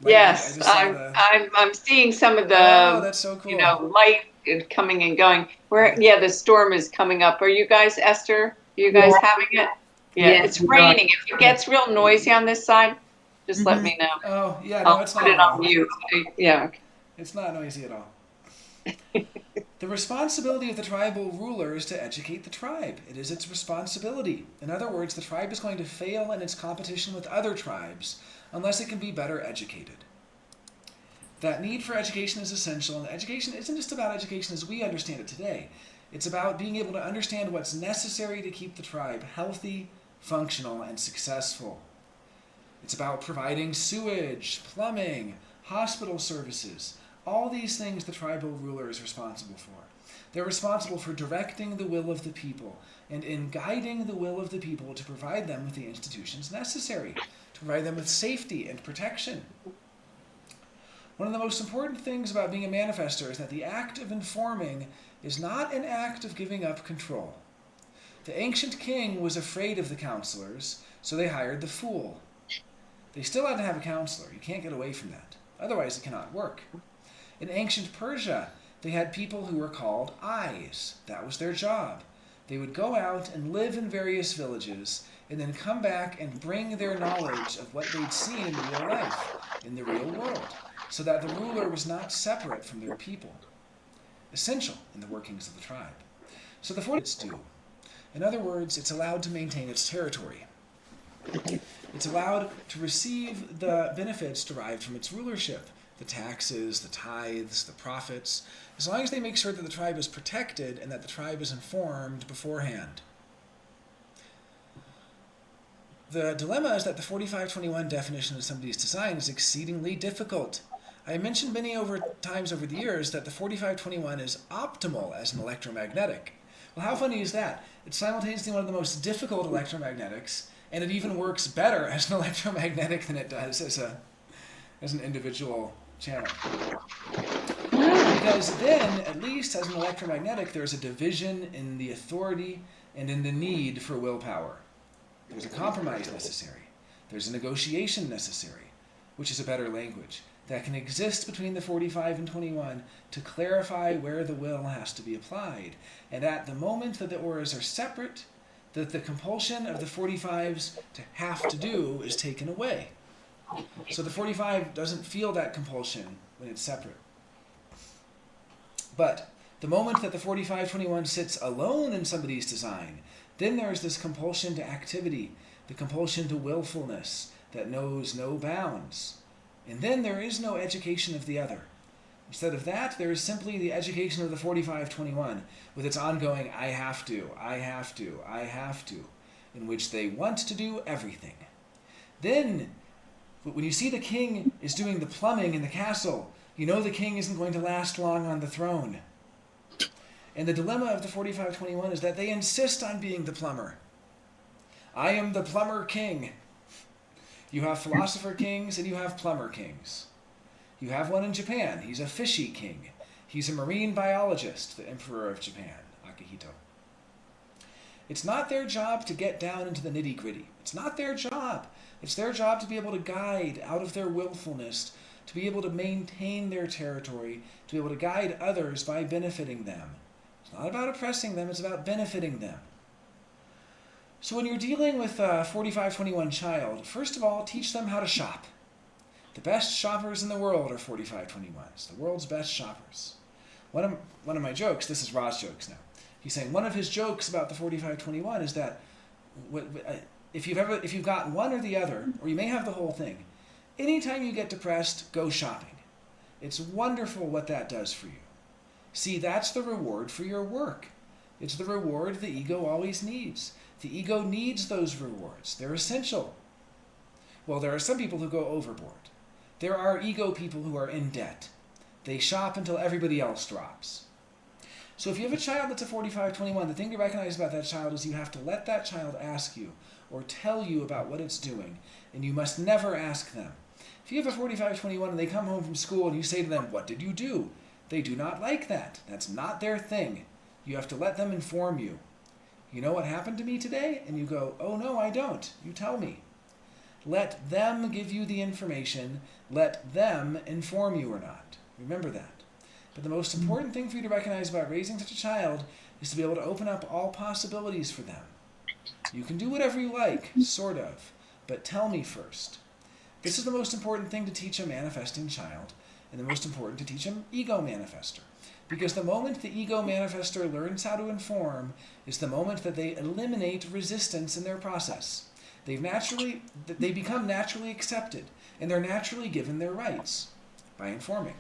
Lightning, Yes, I just saw the... I'm seeing some of Oh, the, that's so cool. light coming and going. Yeah, the storm is coming up. Are you guys, Esther, are you guys having it? Yeah, Yes, it's we are. raining. If it gets real noisy on this side, just let Mhm. me know. Oh, yeah, no, I'll it's put not it at all. on mute. Yeah. It's not noisy at all. The responsibility of the tribal ruler is to educate the tribe. It is its responsibility. In other words, the tribe is going to fail in its competition with other tribes unless it can be better educated. That need for education is essential, and education isn't just about education as we understand it today. It's about being able to understand what's necessary to keep the tribe healthy, functional, and successful. It's about providing sewage, plumbing, hospital services, all these things the tribal ruler is responsible for. They're responsible for directing the will of the people and in guiding the will of the people to provide them with the institutions necessary, to provide them with safety and protection. One of the most important things about being a manifester is that the act of informing is not an act of giving up control. The ancient king was afraid of the counselors, so they hired the fool. They still had to have a counselor. You can't get away from that. Otherwise, it cannot work. In ancient Persia, they had people who were called eyes. That was their job. They would go out and live in various villages and then come back and bring their knowledge of what they'd seen in real life, in the real world, so that the ruler was not separate from their people. Essential in the workings of the tribe. So the 40 do. In other words, it's allowed to maintain its territory. It's allowed to receive the benefits derived from its rulership, the taxes, the tithes, the profits, as long as they make sure that the tribe is protected and that the tribe is informed beforehand. The dilemma is that the 4521 definition of somebody's design is exceedingly difficult. I mentioned many times over the years that the 4521 is optimal as an electromagnetic. Well, how funny is that? It's simultaneously one of the most difficult electromagnetics, and it even works better as an electromagnetic than it does as an individual channel. Because then, at least as an electromagnetic, there's a division in the authority and in the need for willpower. There's a compromise necessary. There's a negotiation necessary, which is a better language, that can exist between the 45 and 21 to clarify where the will has to be applied. And at the moment that the auras are separate, that the compulsion of the 45s to have to do is taken away. So the 45 doesn't feel that compulsion when it's separate. But the moment that the 4521 sits alone in somebody's design, then there's this compulsion to activity, the compulsion to willfulness that knows no bounds. And then there is no education of the other. Instead of that, there is simply the education of the 4521 with its ongoing I have to, I have to, I have to, in which they want to do everything. Then, when you see the king is doing the plumbing in the castle, you know the king isn't going to last long on the throne. And the dilemma of the 4521 is that they insist on being the plumber. I am the plumber king. You have philosopher kings and you have plumber kings. You have one in Japan. He's a fishy king. He's a marine biologist, the emperor of Japan, Akihito. It's not their job to get down into the nitty-gritty. It's not their job. It's their job to be able to guide out of their willfulness, to be able to maintain their territory, to be able to guide others by benefiting them. It's not about oppressing them, it's about benefiting them. So when you're dealing with a 4521 child, first of all, teach them how to shop. The best shoppers in the world are 4521s, the world's best shoppers. One of my jokes, this is Ra's jokes now, he's saying one of his jokes about the 4521 is that if you've got one or the other, or you may have the whole thing, anytime you get depressed, go shopping. It's wonderful what that does for you. See, that's the reward for your work. It's the reward the ego always needs. The ego needs those rewards. They're essential. Well, there are some people who go overboard. There are ego people who are in debt. They shop until everybody else drops. So if you have a child that's a 45-21, the thing to recognize about that child is you have to let that child ask you or tell you about what it's doing, and you must never ask them. If you have a 45-21 and they come home from school and you say to them, "What did you do?" They do not like that. That's not their thing. You have to let them inform you. "You know what happened to me today?" And you go, "Oh no, I don't. You tell me." Let them give you the information. Let them inform you or not. Remember that. But the most important thing for you to recognize about raising such a child is to be able to open up all possibilities for them. You can do whatever you like, sort of, but tell me first. This is the most important thing to teach a manifesting child, and the most important to teach an ego manifester. Because the moment the ego manifester learns how to inform is the moment that they eliminate resistance in their process. They become naturally accepted, and they're naturally given their rights by informing.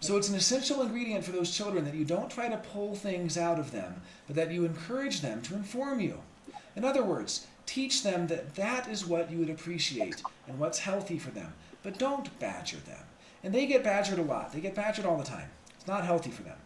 So it's an essential ingredient for those children that you don't try to pull things out of them, but that you encourage them to inform you. In other words, teach them that that is what you would appreciate and what's healthy for them, but don't badger them. And they get badgered a lot. They get badgered all the time. It's not healthy for them.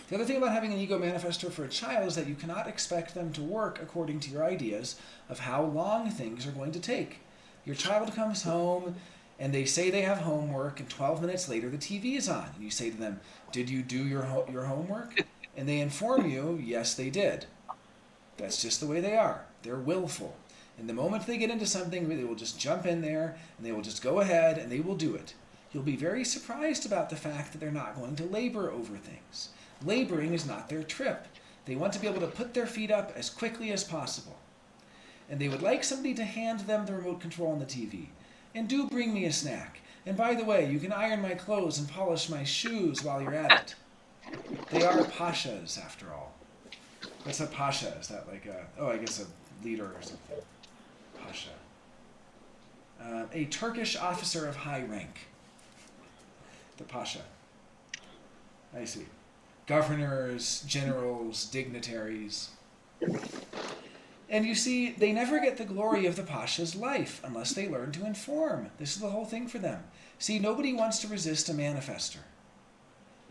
The other thing about having an ego manifestor for a child is that you cannot expect them to work according to your ideas of how long things are going to take. Your child comes home and they say they have homework, and 12 minutes later the TV is on. And you say to them, "Did you do your homework?" And they inform you, "Yes, they did." That's just the way they are. They're willful. And the moment they get into something, they will just jump in there, and they will just go ahead, and they will do it. You'll be very surprised about the fact that they're not going to labor over things. Laboring is not their trip. They want to be able to put their feet up as quickly as possible. And they would like somebody to hand them the remote control on the TV. "And do bring me a snack. And by the way, you can iron my clothes and polish my shoes while you're at it." They are pashas, after all. What's a pasha? Is that like I guess a leader or something. Pasha. A Turkish officer of high rank. The pasha. I see. Governors, generals, dignitaries. And you see, they never get the glory of the pasha's life unless they learn to inform. This is the whole thing for them. See, nobody wants to resist a manifester.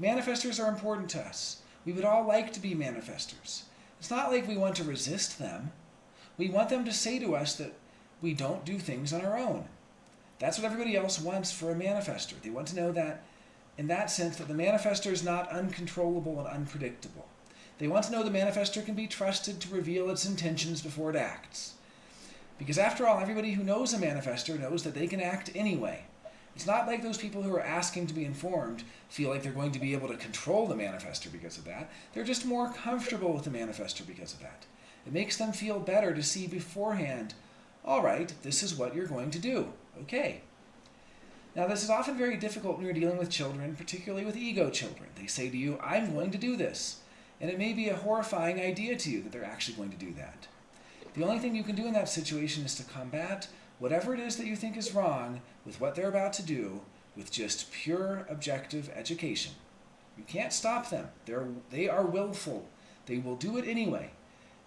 Manifestors are important to us. We would all like to be manifestors. It's not like we want to resist them. We want them to say to us that we don't do things on our own. That's what everybody else wants for a manifester. They want to know that, in that sense, that the manifester is not uncontrollable and unpredictable. They want to know the manifester can be trusted to reveal its intentions before it acts. Because after all, everybody who knows a manifester knows that they can act anyway. It's not like those people who are asking to be informed feel like they're going to be able to control the manifester because of that. They're just more comfortable with the manifester because of that. It makes them feel better to see beforehand, all right, this is what you're going to do. Okay. Now, this is often very difficult when you're dealing with children, particularly with ego children. They say to you, "I'm going to do this." And it may be a horrifying idea to you that they're actually going to do that. The only thing you can do in that situation is to combat whatever it is that you think is wrong with what they're about to do with just pure objective education. You can't stop them. They are willful. They will do it anyway.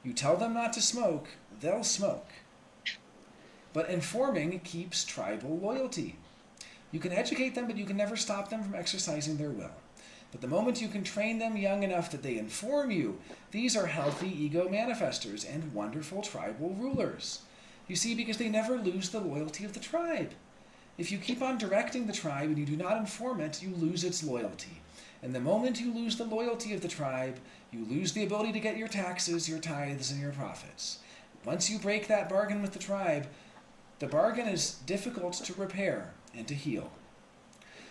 You tell them not to smoke, they'll smoke. But informing keeps tribal loyalty. You can educate them, but you can never stop them from exercising their will. But the moment you can train them young enough that they inform you, these are healthy ego manifestors and wonderful tribal rulers. You see, because they never lose the loyalty of the tribe. If you keep on directing the tribe and you do not inform it, you lose its loyalty. And the moment you lose the loyalty of the tribe, you lose the ability to get your taxes, your tithes, and your profits. Once you break that bargain with the tribe, the bargain is difficult to repair and to heal.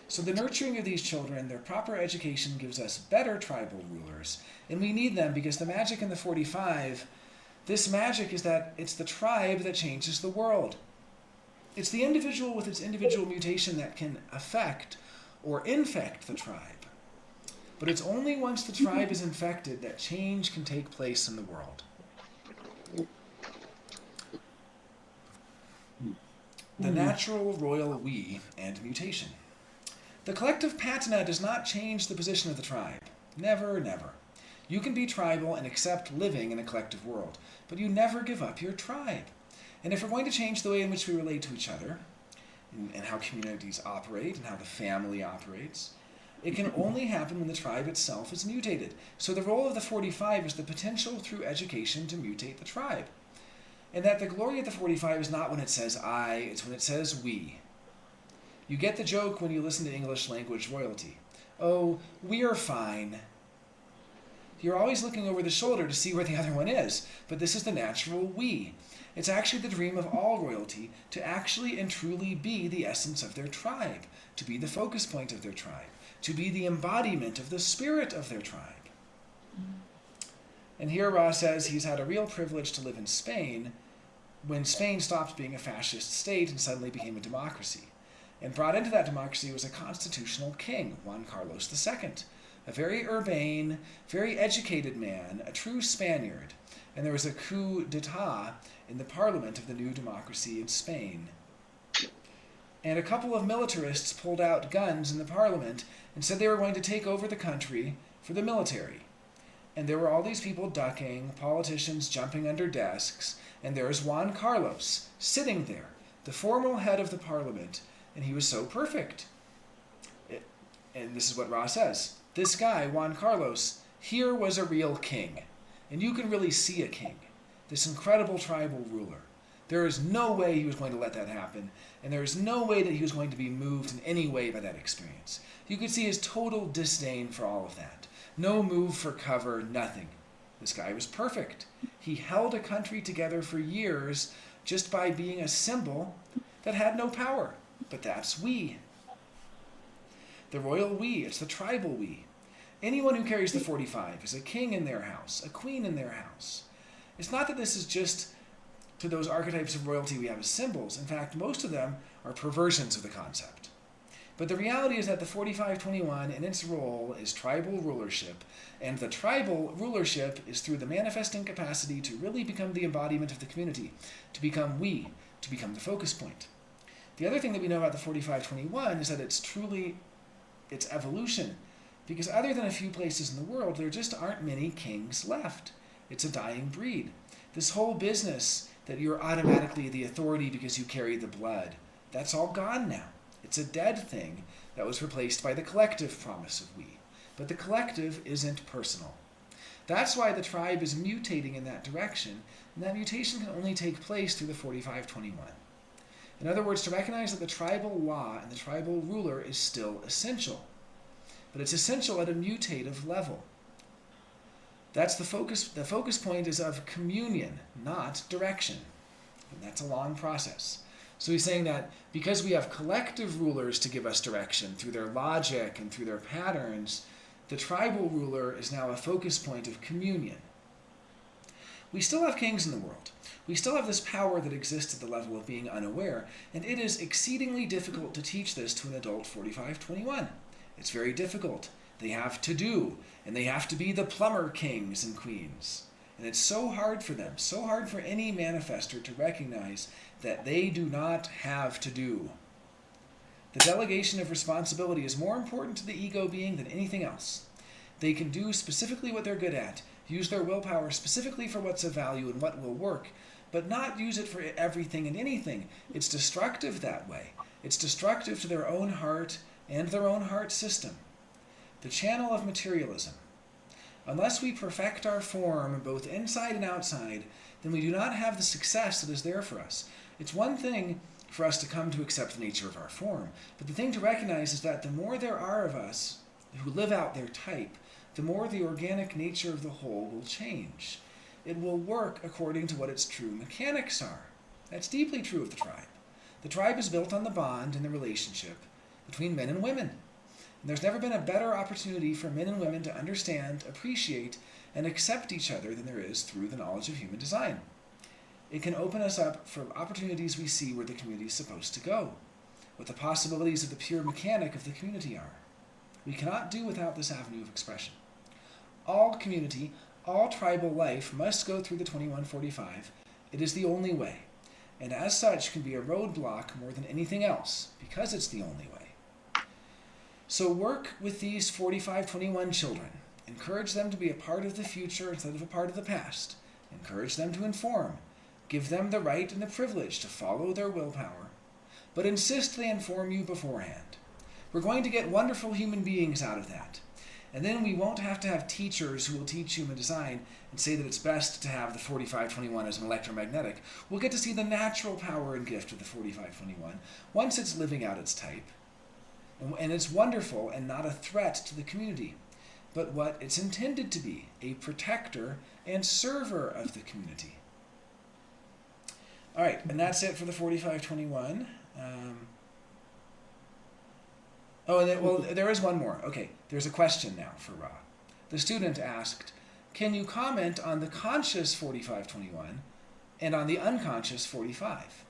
So the nurturing of these children, their proper education gives us better tribal rulers, and we need them because the magic in the 45, this magic is that it's the tribe that changes the world. It's the individual with its individual mutation that can affect or infect the tribe. But it's only once the tribe is infected that change can take place in the world. The natural royal we and mutation. The collective patina does not change the position of the tribe. Never, never. You can be tribal and accept living in a collective world, but you never give up your tribe. And if we're going to change the way in which we relate to each other, and how communities operate, and how the family operates, it can only happen when the tribe itself is mutated. So the role of the 45 is the potential through education to mutate the tribe. And that the glory of the 45 is not when it says I, it's when it says we. You get the joke when you listen to English language royalty. Oh, we're fine. You're always looking over the shoulder to see where the other one is, but this is the natural we. It's actually the dream of all royalty to actually and truly be the essence of their tribe, to be the focus point of their tribe, to be the embodiment of the spirit of their tribe. And here Ra says he's had a real privilege to live in Spain when Spain stopped being a fascist state and suddenly became a democracy. And brought into that democracy was a constitutional king, Juan Carlos II, a very urbane, very educated man, a true Spaniard. And there was a coup d'etat in the parliament of the new democracy in Spain. And a couple of militarists pulled out guns in the parliament and said they were going to take over the country for the military. And there were all these people ducking, politicians jumping under desks, and there was Juan Carlos sitting there, the formal head of the parliament, and he was so perfect. And this is what Ra says. This guy, Juan Carlos, here was a real king. And you can really see a king, this incredible tribal ruler. There is no way he was going to let that happen, and there is no way that he was going to be moved in any way by that experience. You could see his total disdain for all of that. No move for cover, nothing. This guy was perfect. He held a country together for years just by being a symbol that had no power. But that's we. The royal we, it's the tribal we. Anyone who carries the 45 is a king in their house, a queen in their house. It's not that this is just to those archetypes of royalty we have as symbols. In fact, most of them are perversions of the concept. But the reality is that the 4521 in its role is tribal rulership, and the tribal rulership is through the manifesting capacity to really become the embodiment of the community, to become we, to become the focus point. The other thing that we know about the 4521 is that it's evolution, because other than a few places in the world, there just aren't many kings left. It's a dying breed. This whole business that you're automatically the authority because you carry the blood, that's all gone now. It's a dead thing that was replaced by the collective promise of we. But the collective isn't personal. That's why the tribe is mutating in that direction, and that mutation can only take place through the 4521. In other words, to recognize that the tribal law and the tribal ruler is still essential. But it's essential at a mutative level. That's the focus. The focus point is of communion, not direction. And that's a long process. So he's saying that because we have collective rulers to give us direction through their logic and through their patterns, the tribal ruler is now a focus point of communion. We still have kings in the world. We still have this power that exists at the level of being unaware, and it is exceedingly difficult to teach this to an adult 4521. It's very difficult. They have to do, and they have to be the plumber kings and queens. And it's so hard for them, so hard for any manifestor to recognize that they do not have to do. The delegation of responsibility is more important to the ego being than anything else. They can do specifically what they're good at, use their willpower specifically for what's of value and what will work, but not use it for everything and anything. It's destructive that way. It's destructive to their own heart and their own heart system. The channel of materialism. Unless we perfect our form, both inside and outside, then we do not have the success that is there for us. It's one thing for us to come to accept the nature of our form, but the thing to recognize is that the more there are of us who live out their type, the more the organic nature of the whole will change. It will work according to what its true mechanics are. That's deeply true of the tribe. The tribe is built on the bond and the relationship between men and women. And there's never been a better opportunity for men and women to understand, appreciate, and accept each other than there is through the knowledge of human design. It can open us up for opportunities we see where the community is supposed to go, what the possibilities of the pure mechanic of the community are. We cannot do without this avenue of expression. All community, all tribal life must go through the 2145. It is the only way, and as such can be a roadblock more than anything else, because it's the only way. So work with these 4521 children. Encourage them to be a part of the future instead of a part of the past. Encourage them to inform. Give them the right and the privilege to follow their willpower, but insist they inform you beforehand. We're going to get wonderful human beings out of that. And then we won't have to have teachers who will teach human design and say that it's best to have the 4521 as an electromagnetic. We'll get to see the natural power and gift of the 4521 once it's living out its type. And it's wonderful and not a threat to the community, but what it's intended to be, a protector and server of the community. All right, and that's it for the 4521. There is one more. Okay, there's a question now for Ra. The student asked, can you comment on the conscious 4521 and on the unconscious 45?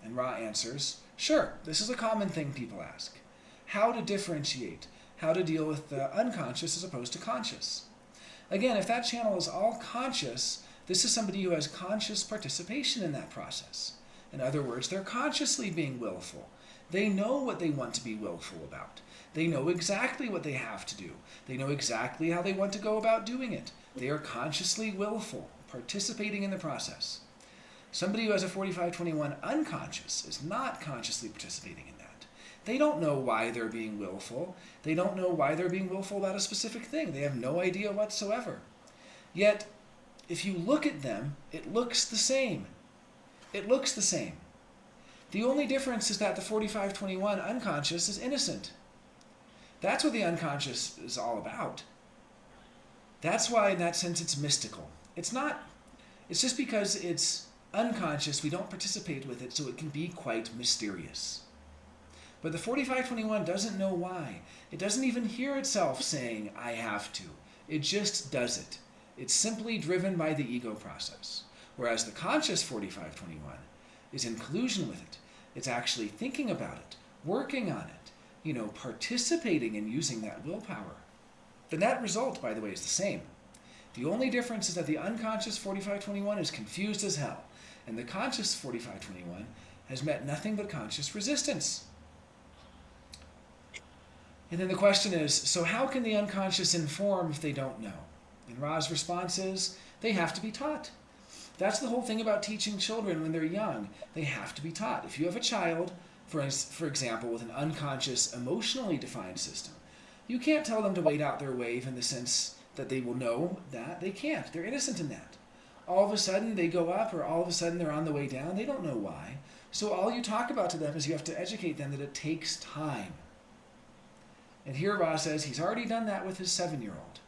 And Ra answers, sure, this is a common thing people ask. How to differentiate, how to deal with the unconscious as opposed to conscious. Again, if that channel is all conscious, this is somebody who has conscious participation in that process. In other words, they're consciously being willful. They know what they want to be willful about. They know exactly what they have to do. They know exactly how they want to go about doing it. They are consciously willful, participating in the process. Somebody who has a 4521 unconscious is not consciously participating in that. They don't know why they're being willful. They don't know why they're being willful about a specific thing. They have no idea whatsoever. Yet, if you look at them, it looks the same. It looks the same. The only difference is that the 4521 unconscious is innocent. That's what the unconscious is all about. That's why, in that sense, it's mystical. It's just because it's unconscious, we don't participate with it, so it can be quite mysterious. But the 4521 doesn't know why. It doesn't even hear itself saying, I have to. It just does it. It's simply driven by the ego process. Whereas the conscious 4521 is in collusion with it. It's actually thinking about it, working on it, participating in using that willpower. The net result, by the way, is the same. The only difference is that the unconscious 4521 is confused as hell, and the conscious 4521 has met nothing but conscious resistance. And then the question is, so how can the unconscious inform if they don't know? And Ra's response is, they have to be taught. That's the whole thing about teaching children when they're young. They have to be taught. If you have a child, for example, with an unconscious, emotionally defined system, you can't tell them to wait out their wave in the sense that they will know that. They can't. They're innocent in that. All of a sudden they go up, or all of a sudden they're on the way down. They don't know why. So all you talk about to them is you have to educate them that it takes time. And here Ra says he's already done that with his 7-year-old.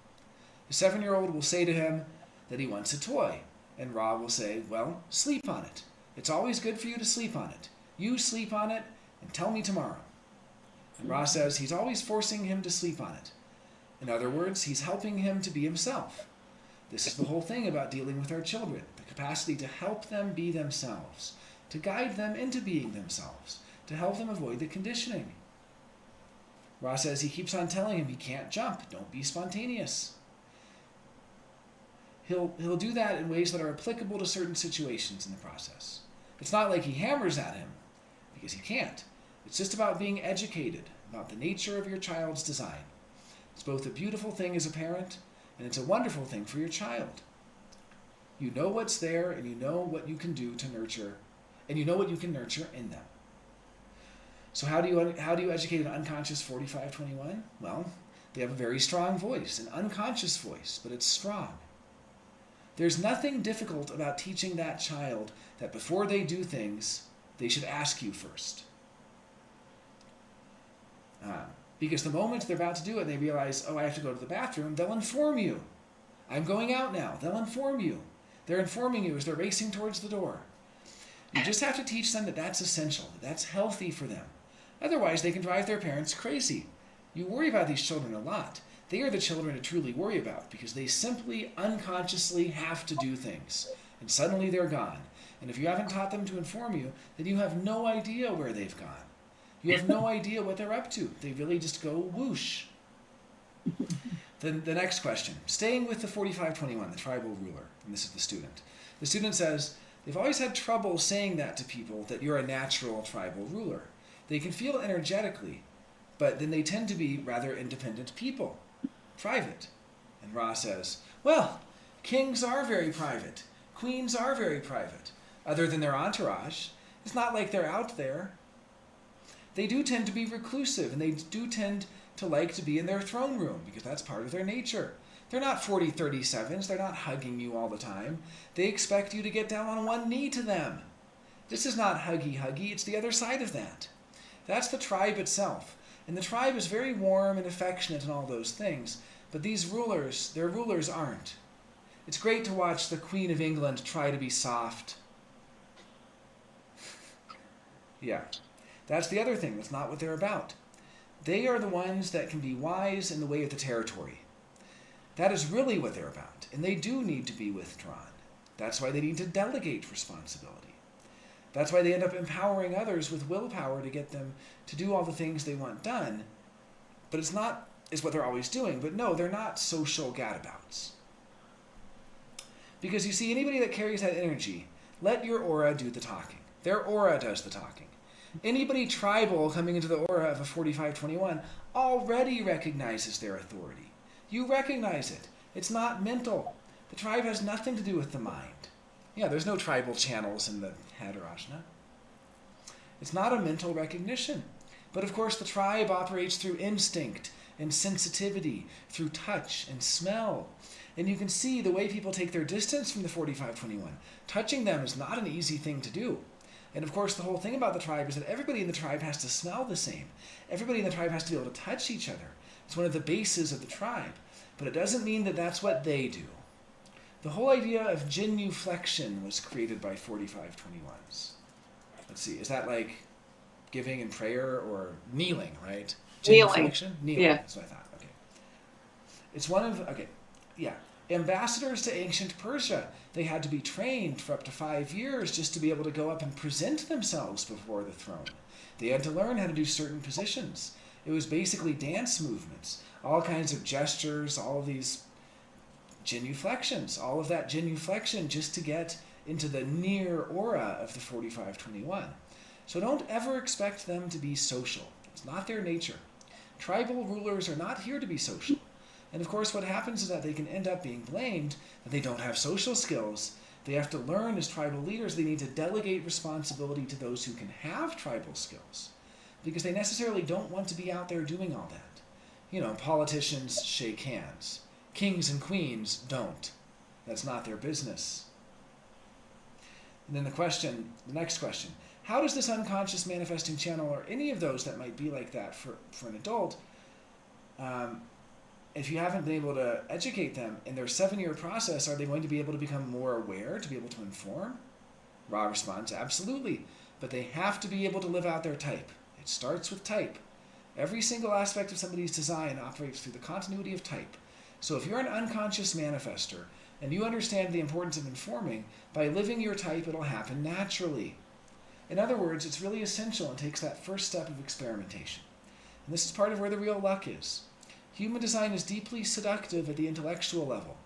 The 7-year-old will say to him that he wants a toy. And Ra will say, well, sleep on it. It's always good for you to sleep on it. You sleep on it and tell me tomorrow. And Ra says he's always forcing him to sleep on it. In other words, he's helping him to be himself. This is the whole thing about dealing with our children, the capacity to help them be themselves, to guide them into being themselves, to help them avoid the conditioning. Ra says he keeps on telling him he can't jump, don't be spontaneous. He'll do that in ways that are applicable to certain situations in the process. It's not like he hammers at him, because he can't. It's just about being educated about the nature of your child's design. It's both a beautiful thing as a parent, and it's a wonderful thing for your child. You know what's there, and you know what you can do to nurture, and you know what you can nurture in them. So how do you educate an unconscious 4521? Well, they have a very strong voice, an unconscious voice, but it's strong. There's nothing difficult about teaching that child that before they do things, they should ask you first. Because the moment they're about to do it, they realize, oh, I have to go to the bathroom, they'll inform you. I'm going out now. They'll inform you. They're informing you as they're racing towards the door. You just have to teach them that that's essential, that that's healthy for them. Otherwise, they can drive their parents crazy. You worry about these children a lot. They are the children to truly worry about because they simply unconsciously have to do things. And suddenly they're gone. And if you haven't taught them to inform you, then you have no idea where they've gone. You have no idea what they're up to. They really just go whoosh. Then the next question. Staying with the 4521, the tribal ruler, and this is the student. The student says, they've always had trouble saying that to people, that you're a natural tribal ruler. They can feel it energetically, but then they tend to be rather independent people, private. And Ra says, well, kings are very private. Queens are very private. other than their entourage. It's not like they're out there. They do tend to be reclusive, and they do tend to like to be in their throne room because that's part of their nature. They're not 40-37s. They're not hugging you all the time. They expect you to get down on one knee to them. This is not huggy-huggy. It's the other side of that. That's the tribe itself. And the tribe is very warm and affectionate and all those things. But these rulers, their rulers aren't. It's great to watch the Queen of England try to be soft. Yeah. That's the other thing. That's not what they're about. They are the ones that can be wise in the way of the territory. That is really what they're about. And they do need to be withdrawn. That's why they need to delegate responsibility. That's why they end up empowering others with willpower to get them to do all the things they want done. But it's what they're always doing. But no, they're not social gadabouts. Because you see, anybody that carries that energy, let your aura do the talking. Their aura does the talking. Anybody tribal coming into the aura of a 4521 already recognizes their authority. You recognize it. It's not mental. The tribe has nothing to do with the mind. Yeah, there's no tribal channels in the head or ajna. It's not a mental recognition. But of course the tribe operates through instinct and sensitivity, through touch and smell. And you can see the way people take their distance from the 4521. Touching them is not an easy thing to do. And of course the whole thing about the tribe is that everybody in the tribe has to smell the same. Everybody in the tribe has to be able to touch each other. It's one of the bases of the tribe. But it doesn't mean that that's what they do. The whole idea of genuflection was created by 4521s. Let's see, is that like giving in prayer or kneeling, right? Genuflection? Kneeling. Yeah. That's what I thought. Okay. It's one of, okay, yeah. Ambassadors to ancient Persia, they had to be trained for up to 5 years just to be able to go up and present themselves before the throne. They had to learn how to do certain positions. It was basically dance movements, all kinds of gestures, all of these genuflections, all of that genuflection just to get into the near aura of the 4521. So don't ever expect them to be social. It's not their nature. Tribal rulers are not here to be social. And of course what happens is that they can end up being blamed that they don't have social skills. They have to learn as tribal leaders, they need to delegate responsibility to those who can have tribal skills. Because they necessarily don't want to be out there doing all that. You know, politicians shake hands. Kings and queens don't. That's not their business. And then the next question, how does this unconscious manifesting channel, or any of those that might be like that for an adult, if you haven't been able to educate them in their 7-year process, are they going to be able to become more aware, to be able to inform? Ra responds, absolutely. But they have to be able to live out their type. It starts with type. Every single aspect of somebody's design operates through the continuity of type. So if you're an unconscious manifester and you understand the importance of informing, by living your type, it'll happen naturally. In other words, it's really essential and takes that first step of experimentation. And this is part of where the real luck is. Human design is deeply seductive at the intellectual level,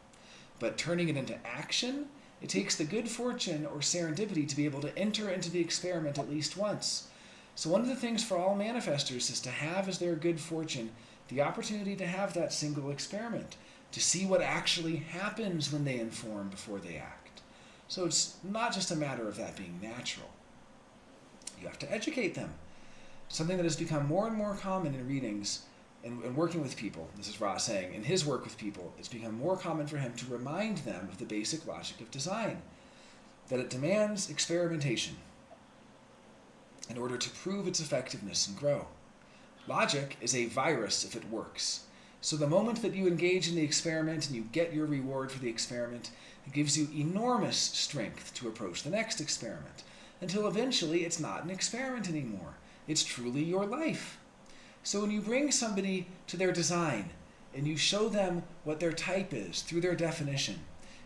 but turning it into action, it takes the good fortune or serendipity to be able to enter into the experiment at least once. So one of the things for all manifestors is to have as their good fortune the opportunity to have that single experiment, to see what actually happens when they inform before they act. So it's not just a matter of that being natural. You have to educate them. Something that has become more and more common in readings and working with people, this is Ra saying, in his work with people, it's become more common for him to remind them of the basic logic of design, that it demands experimentation in order to prove its effectiveness and grow. Logic is a virus if it works. So the moment that you engage in the experiment and you get your reward for the experiment, it gives you enormous strength to approach the next experiment, until eventually it's not an experiment anymore. It's truly your life. So when you bring somebody to their design and you show them what their type is through their definition,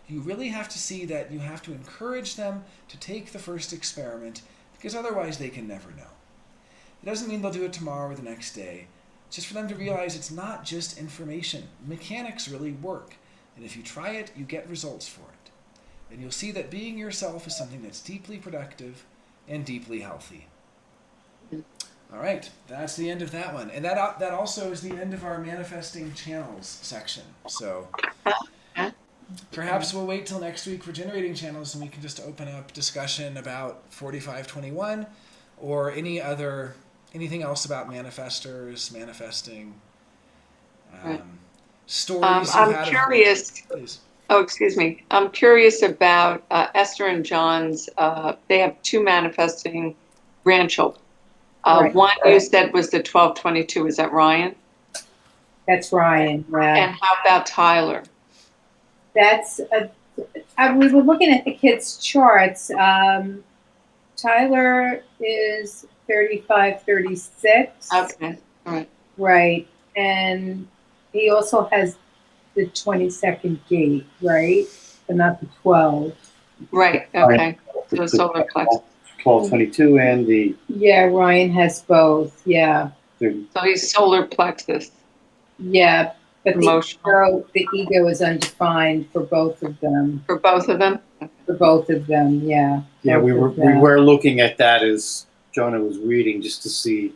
you really have to see that you have to encourage them to take the first experiment, because otherwise they can never know. It doesn't mean they'll do it tomorrow or the next day. It's just for them to realize it's not just information. Mechanics really work. And if you try it, you get results for it. And you'll see that being yourself is something that's deeply productive and deeply healthy. All right, that's the end of that one. And that also is the end of our manifesting channels section. So perhaps we'll wait till next week for generating channels, and we can just open up discussion about 4521 or anything else about manifestors, manifesting, Right. stories you've I'm had. curious. Please. Oh, excuse me. I'm curious about Esther and John's. They have two manifesting grandchildren. Right. One you said was the 1222. Is that Ryan? That's Ryan. Yeah. And how about Tyler? That's we were looking at the kids' charts. Tyler is 35, 36. Okay. All right. Right. And he also has the 22nd gate, right? But not the 12. Right. Okay. So solar plexus. 1222 and the Yeah, Ryan has both. Yeah. So he's solar plexus. Yeah. But Emotional. the ego is undefined for both of them. For both of them? For both of them, yeah. yeah, we Both were of them. looking at that as Jonah was reading just to see,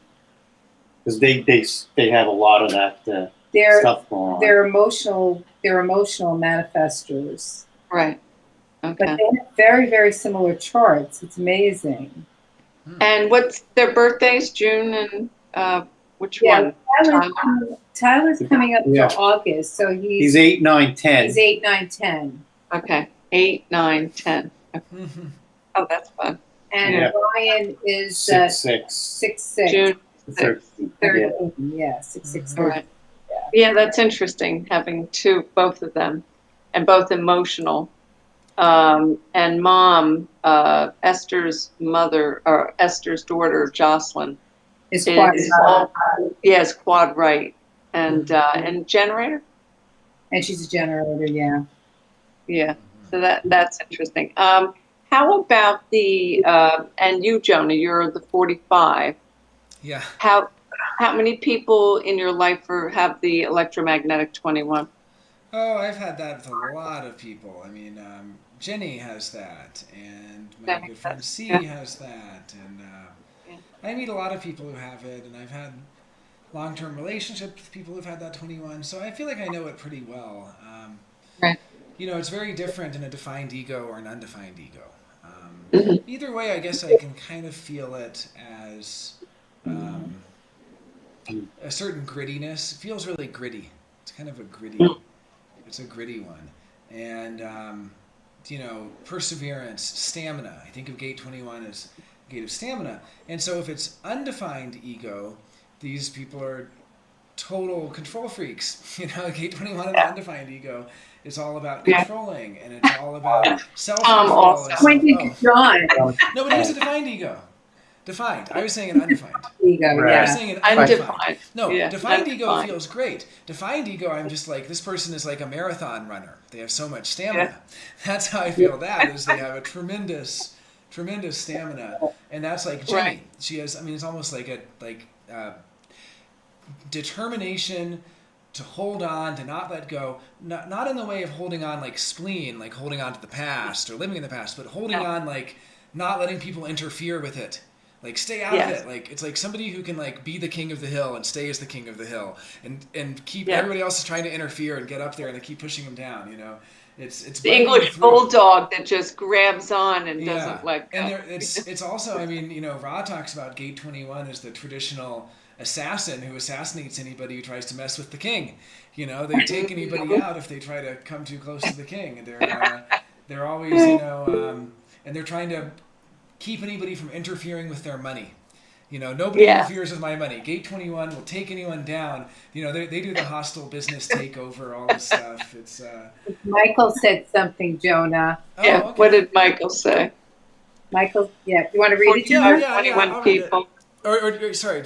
because they have a lot of that They're stuff going on. they're emotional manifestors. Right. But Okay. they have very, very similar charts. It's amazing. And what's their birthdays? June and which Yeah, one? Tyler's coming up Yeah. for August, so He's 8, 9, 10. he's 8, 9, 10. Okay. 8, 9, 10. Mhm. Oh, that's fun. And Yeah. Ryan is 6, 6, 6, 6. June. 13. 13. Yeah, 6, 6, Mhm. All 13. right. Yeah, that's interesting having both of them, and both emotional. And mom, Esther's mother or Esther's daughter, Jocelyn, Is quite is yes, quad right, and generator. and she's a generator, yeah. Yeah, so that's interesting. How about the and you, Jonah? You're the 45. Yeah. How many people in your life have the electromagnetic 21? Oh, I've had that with a lot of people. I mean, Jenny has that, and my Jenny good friend does, C yeah. has that, and Yeah. I meet a lot of people who have it, and I've had long-term relationships with people who've had that 21, so I feel like I know it pretty well. Right. You know, it's very different in a defined ego or an undefined ego. Mhm. Either way, I guess I can kind of feel it as a certain grittiness. It feels really gritty. It's kind of a gritty. It's a gritty one, and you know, perseverance, stamina. I think of Gate 21 as Gate of Stamina, and so if it's undefined ego, these people are total control freaks. You know, Gate 21 and the undefined ego is all about controlling, and it's all about self-control. also. and When did self- John no, but here's a defined ego. Defined. I was saying an undefined. ego? Right. I was Yeah. saying an undefined. Undefined. No, Yeah, defined ego undefined. feels great. Defined ego, I'm just like, this person is like a marathon runner. They have so much stamina. That's how I feel that, is they have a tremendous stamina. And that's like Jenny. Right. She has, I mean, it's almost like determination to hold on, to not let go, not in the way of holding on like spleen, like holding on to the past or living in the past, but holding on like not letting people interfere with it. Like stay out Yes. of it. Like it's like somebody who can like be the king of the hill and stay as the king of the hill, and keep Yeah. everybody else is trying to interfere and get up there and they keep pushing them down. You know, it's The biting English through. bulldog that just grabs on and Yeah, doesn't let go. and it's also, I mean, you know, Ra talks about Gate 21 as the traditional assassin who assassinates anybody who tries to mess with the king. You know, they take anybody out if they try to come too close to the king, and they're always, you know, and they're trying to keep anybody from interfering with their money. You know, nobody Yeah. interferes with my money. Gate 21 will take anyone down. You know, they do the hostile business takeover, all this stuff. It's Michael said something, Jonah. Yeah. okay. What did Michael say? Michael, yeah, you want to read it, Yeah, Jonah? yeah. 21 I'll read it. people. Or sorry,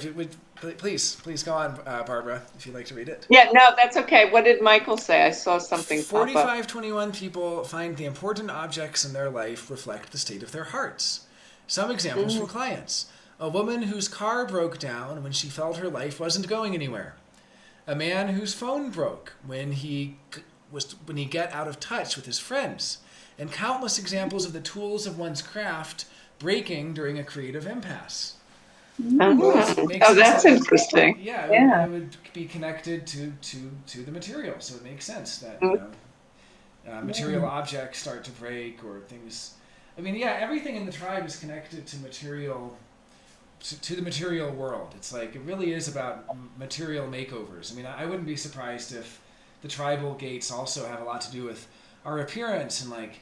please go on, Barbara, if you'd like to read it. Yeah, no, that's okay. What did Michael say? I saw something pop up. 4521 people find the important objects in their life reflect the state of their hearts. Some examples from clients. A woman whose car broke down when she felt her life wasn't going anywhere. A man whose phone broke when he got out of touch with his friends. And countless examples of the tools of one's craft breaking during a creative impasse. Oh, Makes sense that's that- interesting. Yeah, Yeah. it would be connected to the material, so it makes sense that you know, material objects start to break or things. I mean, yeah, everything in the tribe is connected to material, to the material world. It's like it really is about material makeovers. I mean, I wouldn't be surprised if the tribal gates also have a lot to do with our appearance and like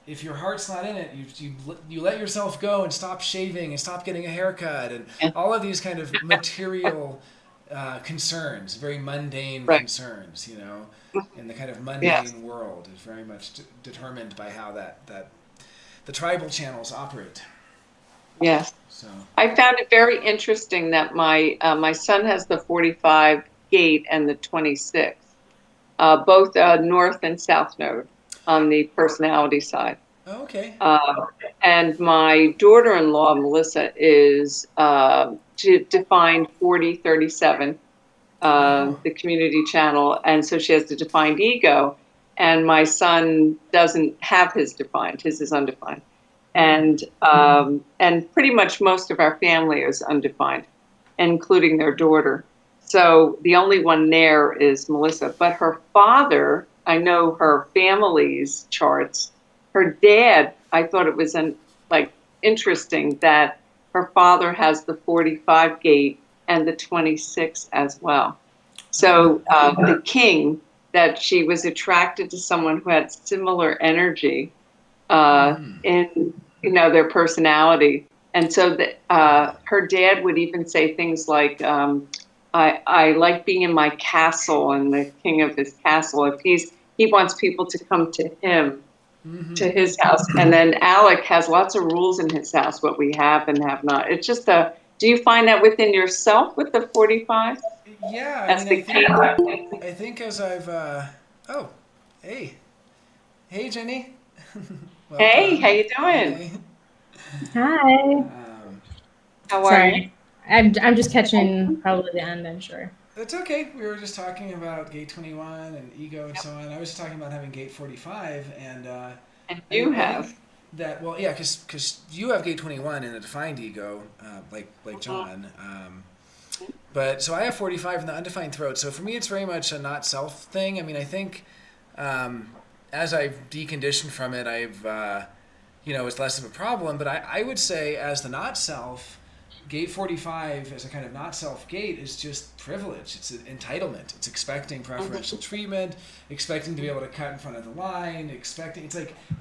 if your heart's not in it, you let yourself go and stop shaving and stop getting a haircut and all of these kind of material concerns, very mundane concerns, you know, in the kind of mundane world is very much determined by how that the tribal channels operate. Yes. So I found it very interesting that my son has the 45 gate and the 26, both north and south node on the personality side. oh, okay. And my daughter-in-law, Melissa, is defined 4037, the community channel. And so she has the defined ego. And my son doesn't have his defined. His is undefined. And pretty much most of our family is undefined, including their daughter. So the only one there is Melissa. But her father, I know her family's charts. Her dad, I thought it was interesting that her father has the 45 gate and the 26 as well. So the king, that she was attracted to someone who had similar energy in their personality, and so that her dad would even say things like, "I like being in my castle," and the king of his castle. If he wants people to come to him. To his house, and then Alec has lots of rules in his house, what we have and have not. It's just do you find that within yourself with the 45? Yeah, That's I think as I've oh, hey Jenny. Hey, how you doing? Hey. Hi. How are you? Sorry. I'm just catching probably the end, I'm sure. It's okay. We were just talking about gate 21 and ego and so on. I was just talking about having gate 45 and you I have. think that, well, yeah, because you have gate 21 in a defined ego, like John. But so I have 45 in the undefined throat. So for me, it's very much a not self thing. I mean, I think as I've deconditioned from it, it's less of a problem. But I would say as the not self, gate 45 as a kind of not self gate is just privilege. It's an entitlement. It's expecting preferential treatment, expecting to be able to cut in front of the line, it's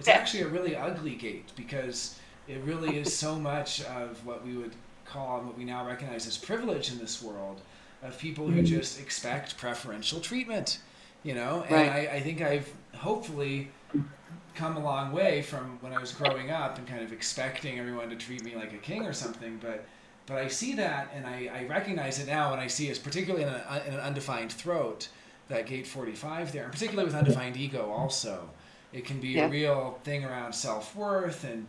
actually a really ugly gate because it really is so much of what we would call and what we now recognize as privilege in this world of people who just expect preferential treatment, and I think I've hopefully come a long way from when I was growing up and kind of expecting everyone to treat me like a king or something, but I see that and I recognize it now, and I see it's particularly in an undefined throat, that gate 45 there, and particularly with undefined ego also. It can be a real thing around self-worth and,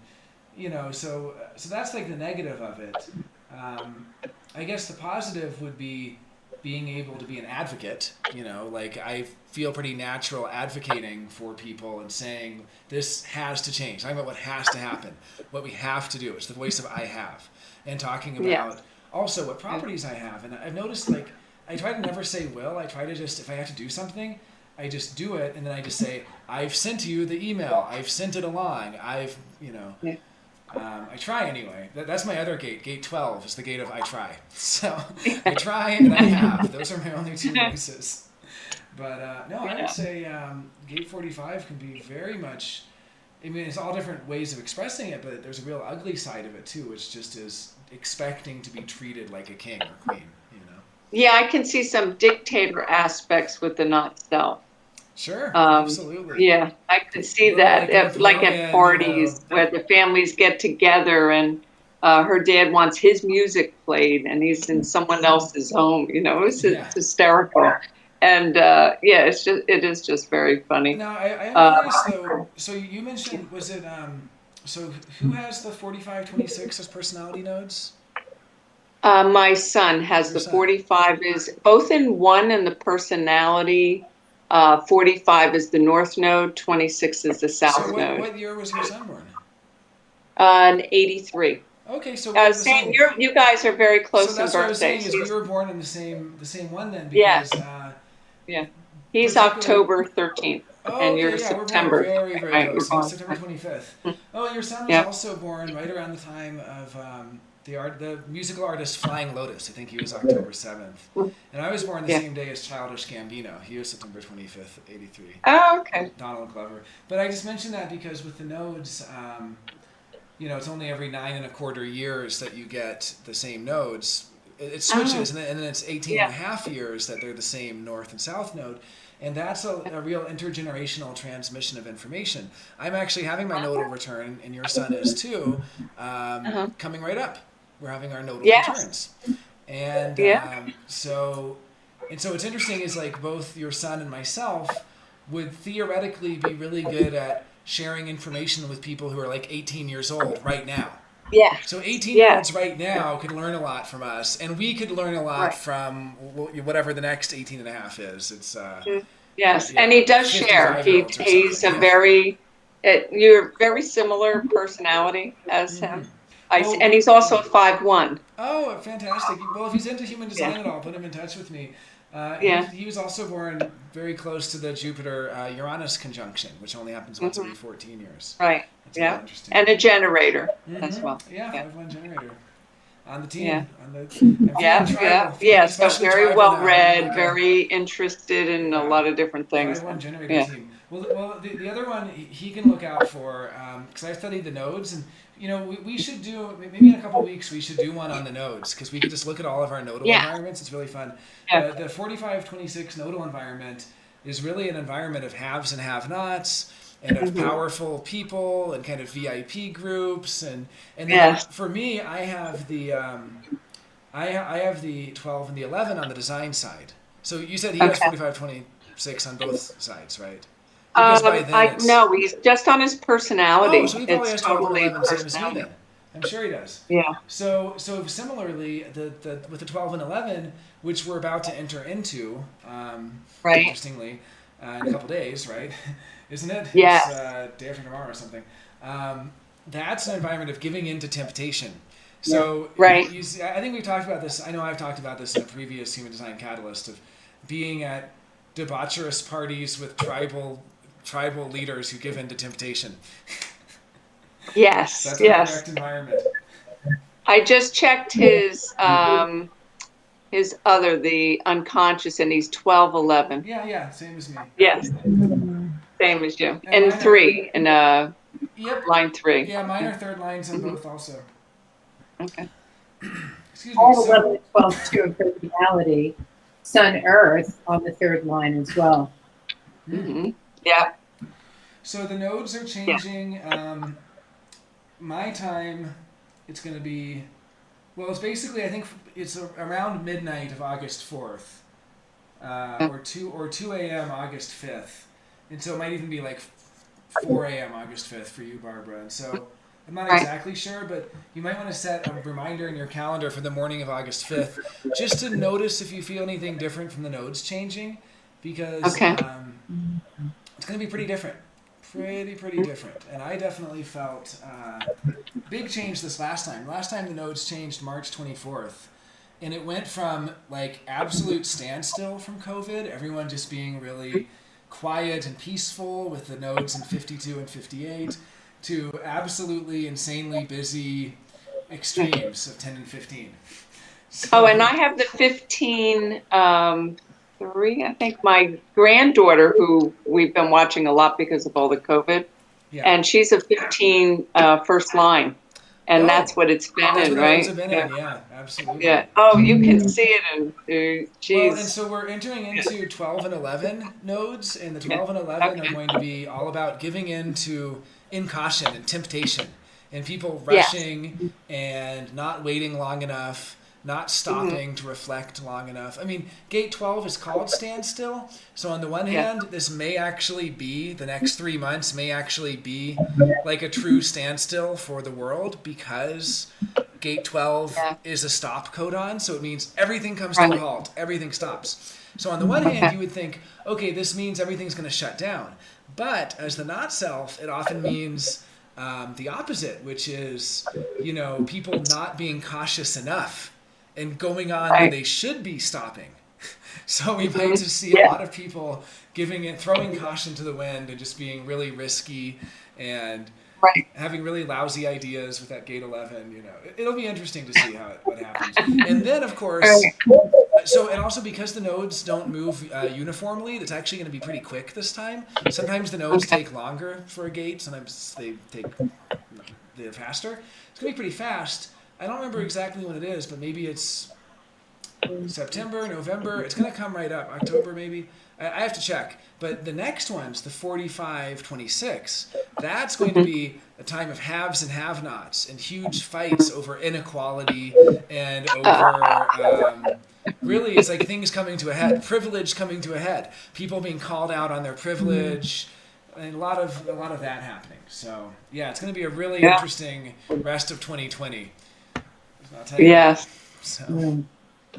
so that's like the negative of it. I guess the positive would be being able to be an advocate, like I feel pretty natural advocating for people and saying this has to change. Talking about what has to happen, what we have to do. It's the voice of I have. And talking about also what properties I have. And I've noticed I try to never say will. I try to just, if I have to do something, I just do it. And then I just say, I've sent you the email. I've sent it along. I try anyway. That's my other gate. Gate 12 is the gate of I try. So I try and I have. Those are my only two voices. But no, I would say gate 45 can be very much, I mean, it's all different ways of expressing it, but there's a real ugly side of it too, which just is expecting to be treated like a king or queen, Yeah, I can see some dictator aspects with the not self. Sure, absolutely. Yeah, I could see that, at parties where the families get together and her dad wants his music played and he's in someone else's home, it's hysterical. And it is just very funny. Now I'm curious though. So you mentioned, was it so who has the 45, 26 as personality nodes? My son has the 45 is both in 1 and the personality. 45 is the north node. 26 is the south node. What year was your son born? In 83. Okay, so you guys are very close in that's what I was saying birthdays. is we were born in the same one then because Yeah. He's October 13th. Oh, and okay, you're yeah, September. we're born very, very Right, close. you're I'm born. September 25th. Oh, your son was Yeah. also born right around the time of the musical artist Flying Lotus. I think he was October 7th. And I was born the Yeah. same day as Childish Gambino. He was September 25th, 83. Oh, okay. Donald Glover. But I just mentioned that because with the nodes, it's only every 9.25 years that you get the same nodes. It switches, and then it's 18 and a half years that they're the same north and south node. And that's a real intergenerational transmission of information. I'm actually having my nodal return, and your son is too, coming right up. We're having our nodal Yes. returns. And Yeah. so what's interesting is like both your son and myself would theoretically be really good at sharing information with people who are like 18 years old right now. Yeah. So 18-year-olds right now could learn a lot from us, and we could learn a lot Right. from whatever the next 18 and a half is. It's Yes, Yeah, and he does share. 55-year-olds or He's something, a very, you're very similar personality as Mm-hmm. him. Oh, And he's also a 5'1". Oh, fantastic. Well, if he's into human design Yeah. at all, put him in touch with me. Yeah. He was also born very close to the Jupiter-Uranus conjunction, which only happens once every 14 years. Right. That's really Yeah. interesting. And a generator as Mhm. well. Yeah, Yeah. 5-1 generator. On the team. Yeah. On the, I'm feeling tribal, Yeah. So especially very tribal well now. read, Like a very interested in a lot of different things. 5-1 generator Yeah. team. Well, the other one he can look out for because I studied the nodes, and we should do maybe in a couple weeks we should do one on the nodes because we could just look at all of our nodal Yeah. environments. It's really fun. Yeah. The 4526 nodal environment is really an environment of haves and have-nots, and of powerful people and kind of VIP groups, and then Yes. for me I have the I have the 12 and the 11 on the design side. So you said he has Okay. 4526 on both sides, right? Because by then it's- No, he's just on his personality. Oh, so he probably It's has 12 and totally 11 same as me personality. then. I'm sure he does. Yeah. So similarly, the with the 12 and 11, which we're about to enter into, Right. interestingly, in a couple days, right? Isn't it? Yes. It's day after tomorrow or something. That's an environment of giving in to temptation. So Right. you see, I think we've talked about this. I know I've talked about this in a previous Human Design Catalyst of being at debaucherous parties with tribal leaders who give in to temptation. Yes. That's the Yes. correct environment. I just checked his the unconscious, and he's 1211. Yeah, same as me. Yes. Same as you. And And mine are- 3 in Yep. line 3. Yeah, mine are third lines on both also. Okay. Excuse I me. have So, 11 and 12 too in personality. Sun, Earth on the third line as well. Hmm. Yeah. so the nodes are changing. My time, it's going to be, well, it's basically, I think it's around midnight of August 4th, or 2 a.m. August 5th. And so it might even be like 4 a.m. August 5th for you, Barbara. And so I'm not Right. exactly sure, but you might want to set a reminder in your calendar for the morning of August 5th, just to notice if you feel anything different from the nodes changing, because Okay. it's going to be pretty different. Pretty different. And I definitely felt big change this last time. Last time the nodes changed March 24th. And it went from like absolute standstill from COVID, everyone just being really quiet and peaceful with the nodes in 52 and 58, to absolutely insanely busy extremes of 10 and 15. So, Oh, and I have the 15 3. I think my granddaughter, who we've been watching a lot because of all the COVID, yeah. and she's a 15 first line, and Oh, that's what it's been That's in, what the right? nodes have been in, yeah, absolutely. Yeah. Oh, you can see it in. Well, and Geez. so we're entering into 12 and 11 nodes, and the 12 and 11 Okay. are going to be all about giving in to incaution and temptation, and people Yes. rushing and not waiting long enough, not stopping to reflect long enough. I mean, gate 12 is called standstill, so on the one Yeah. hand, this may actually be, the next 3 months may actually be like a true standstill for the world, because gate 12 Yeah. is a stop codon, so it means everything comes to a Right. halt, everything stops. So on the one hand, you would think, okay, this means everything's going to shut down. But as the not self, it often means the opposite, which is, people not being cautious enough and going on when Right. they should be stopping So we might just see a lot of people throwing caution to the wind and just being really risky and Right. having really lousy ideas with that gate 11. It'll be interesting to see what happens. And then of course, and also because the nodes don't move uniformly, it's actually going to be pretty quick this time. Sometimes the nodes take longer for a gate. Sometimes they're faster. It's going to be pretty fast. I don't remember exactly when it is, but maybe it's September, November. It's going to come right up. October maybe. I have to check. But the next one's the 45-26. That's going to be a time of haves and have-nots and huge fights over inequality and over really it's like things coming to a head, privilege coming to a head, people being called out on their privilege, and a lot of that happening. So yeah, it's going to be a really interesting rest of 2020. I'll tell you Yes. that. So.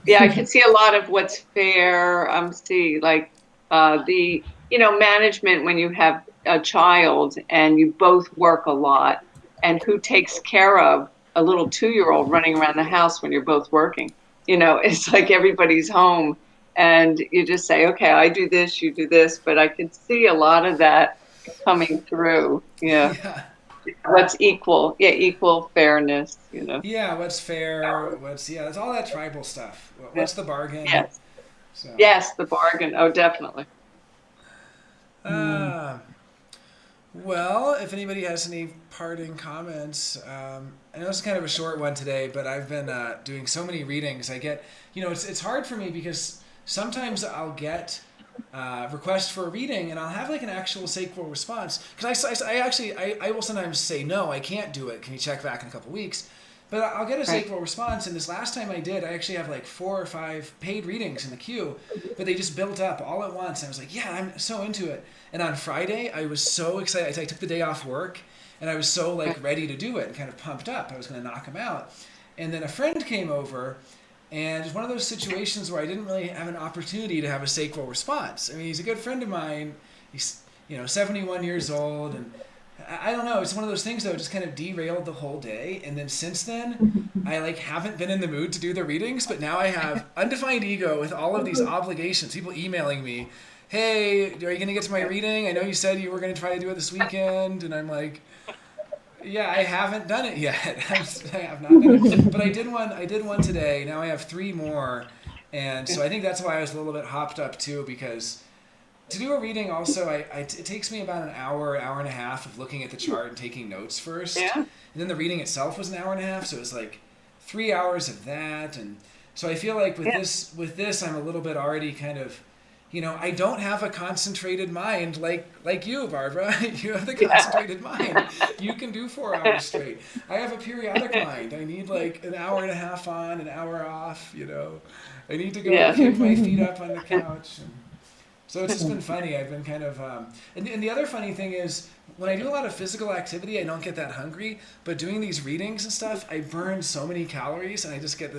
Yeah, I can see a lot of what's fair. See, like the management when you have a child and you both work a lot, and who takes care of a little 2-year-old running around the house when you're both working. It's like everybody's home, and you just say, okay, I do this, you do this, but I can see a lot of that coming through. Yeah. What's equal? Yeah, equal fairness. Yeah, what's fair? It's all that tribal stuff. What's the bargain? Yes. So. Yes, the bargain. Oh, definitely. Well, if anybody has any parting comments, I know it's kind of a short one today, but I've been doing so many readings. I get, it's hard for me because sometimes I'll get requests for a reading and I'll have like an actual sacral response. Because I will sometimes say, no, I can't do it. Can you check back in a couple weeks? But I'll get a sacral response, and this last time I did, I actually have like 4 or 5 paid readings in the queue, but they just built up all at once. I was like, yeah, I'm so into it. And on Friday, I was so excited. I took the day off work, and I was so like ready to do it and kind of pumped up. I was going to knock him out. And then a friend came over, and it's one of those situations where I didn't really have an opportunity to have a sacral response. I mean, he's a good friend of mine. He's 71 years old, and I don't know. It's one of those things, though, it just kind of derailed the whole day. And then since then, I haven't been in the mood to do the readings, but now I have undefined ego with all of these obligations. People emailing me, hey, are you going to get to my reading? I know you said you were going to try to do it this weekend. And I'm like, yeah, I haven't done it yet. I have not done it. But I did one today. Now I have 3 more. And so I think that's why I was a little bit hopped up, too, because to do a reading also, it takes me about an hour and a half of looking at the chart and taking notes first. Yeah. And then the reading itself was an hour and a half, so it was like 3 hours of that. And so I feel like with this, I'm a little bit already kind of, I don't have a concentrated mind like you, Barbara. You have the concentrated mind. You can do 4 hours straight. I have a periodic mind. I need like an hour and a half on, an hour off, I need to go kick my feet up on the couch. So it's just been funny. I've been kind of, and the other funny thing is when I do a lot of physical activity, I don't get that hungry. But doing these readings and stuff, I burn so many calories, and I just get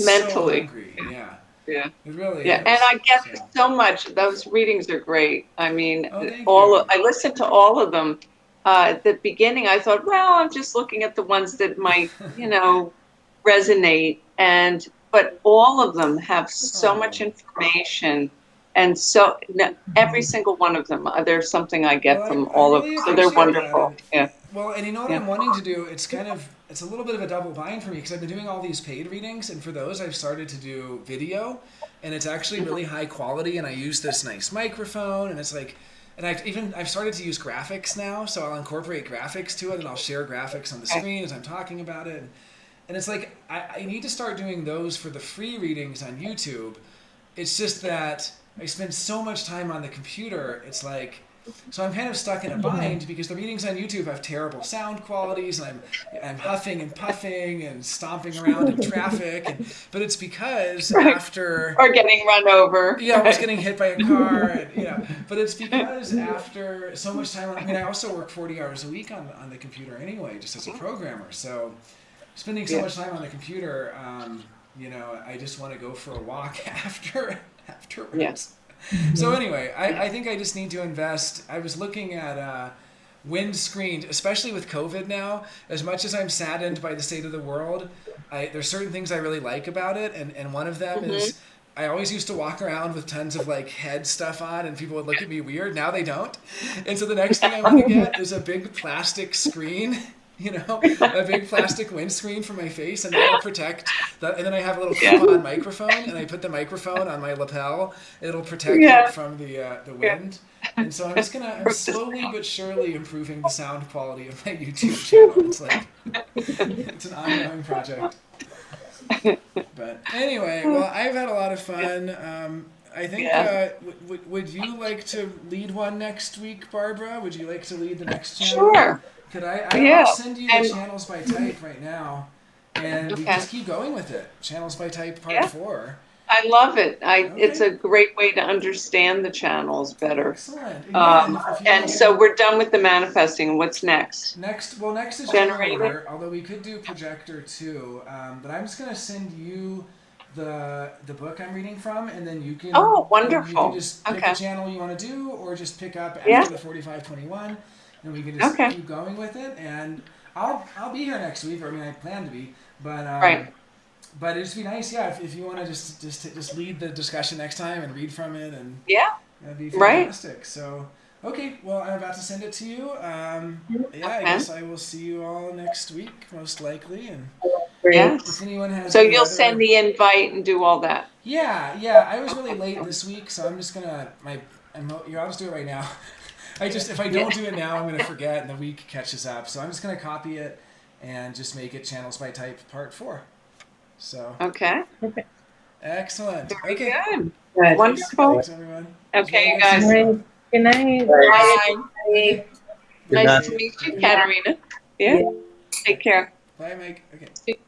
mentally so hungry. Yeah. Yeah. It really Yeah, is. and I get so much. Those readings are great. I mean, thank I listened to all of them. At the beginning, I thought, well, I'm just looking at the ones that might, resonate, but all of them have so much information, and so every single one of them, there's something I get from all of them. So they're wonderful. Yeah. Well, and what I'm wanting to do, it's a little bit of a double bind for me because I've been doing all these paid readings, and for those I've started to do video, and it's actually really high quality, and I use this nice microphone, and it's like, and I've started to use graphics now, so I'll incorporate graphics to it, and I'll share graphics on the screen as I'm talking about it. And it's like, I need to start doing those for the free readings on YouTube. It's just that I spend so much time on the computer, it's like, so I'm kind of stuck in a bind because the readings on YouTube have terrible sound qualities, and I'm huffing and puffing and stomping around in traffic, but it's because after... Or getting run over. Yeah, I was getting hit by a car, but it's because after so much time, I also work 40 hours a week on the computer anyway, just as a programmer, so spending so much time on the computer, I just want to go for a walk afterwards. Yes. So anyway, I think I just need to invest. I was looking at windscreen, especially with COVID now. As much as I'm saddened by the state of the world, there's certain things I really like about it, and one of them is I always used to walk around with tons of like head stuff on, and people would look at me weird. Now they don't, and so the next thing I want to get is a big plastic screen. You know, a big plastic windscreen for my face, and that'll protect. And then I have a little clip-on microphone, and I put the microphone on my lapel. It'll protect it from the wind. And so I'm slowly but surely improving the sound quality of my YouTube channel. It's like it's an ongoing project. But anyway, well, I've had a lot of fun. I think. Would you like to lead one next week, Barbara? Would you like to lead the next channel? Sure. Could I'll send you the channels by type right now, and we just keep going with it. Channels by type part 4. I love it. It's a great way to understand the channels better. Excellent. And so we're done with the manifesting. What's next? Next is Generator. generator. Although we could do projector too, but I'm just gonna send you the book I'm reading from, and then you can. Oh, wonderful. You can just pick the channel you want to do, or just pick up after the 4521. And we can just keep going with it, and I'll be here next week. Or I mean, I plan to be, but but it'd just be nice, if you want to just lead the discussion next time and read from it, and that'd be fantastic. So okay, well, I'm about to send it to you. I guess I will see you all next week, most likely, and if anyone has. So you'll send the invite and do all that. Yeah. I was really late this week, so I'm just gonna I'll just do it right now. If I don't do it now, I'm going to forget, and the week catches up. So I'm just going to copy it and just make it channels by type part 4. So. Okay. Excellent. Very Good. Wonderful. Thanks, everyone. Okay, you guys. All right. Good night. Bye. Good Nice night. to meet you, Katerina. Yeah. Take care. Bye, Mike. Okay.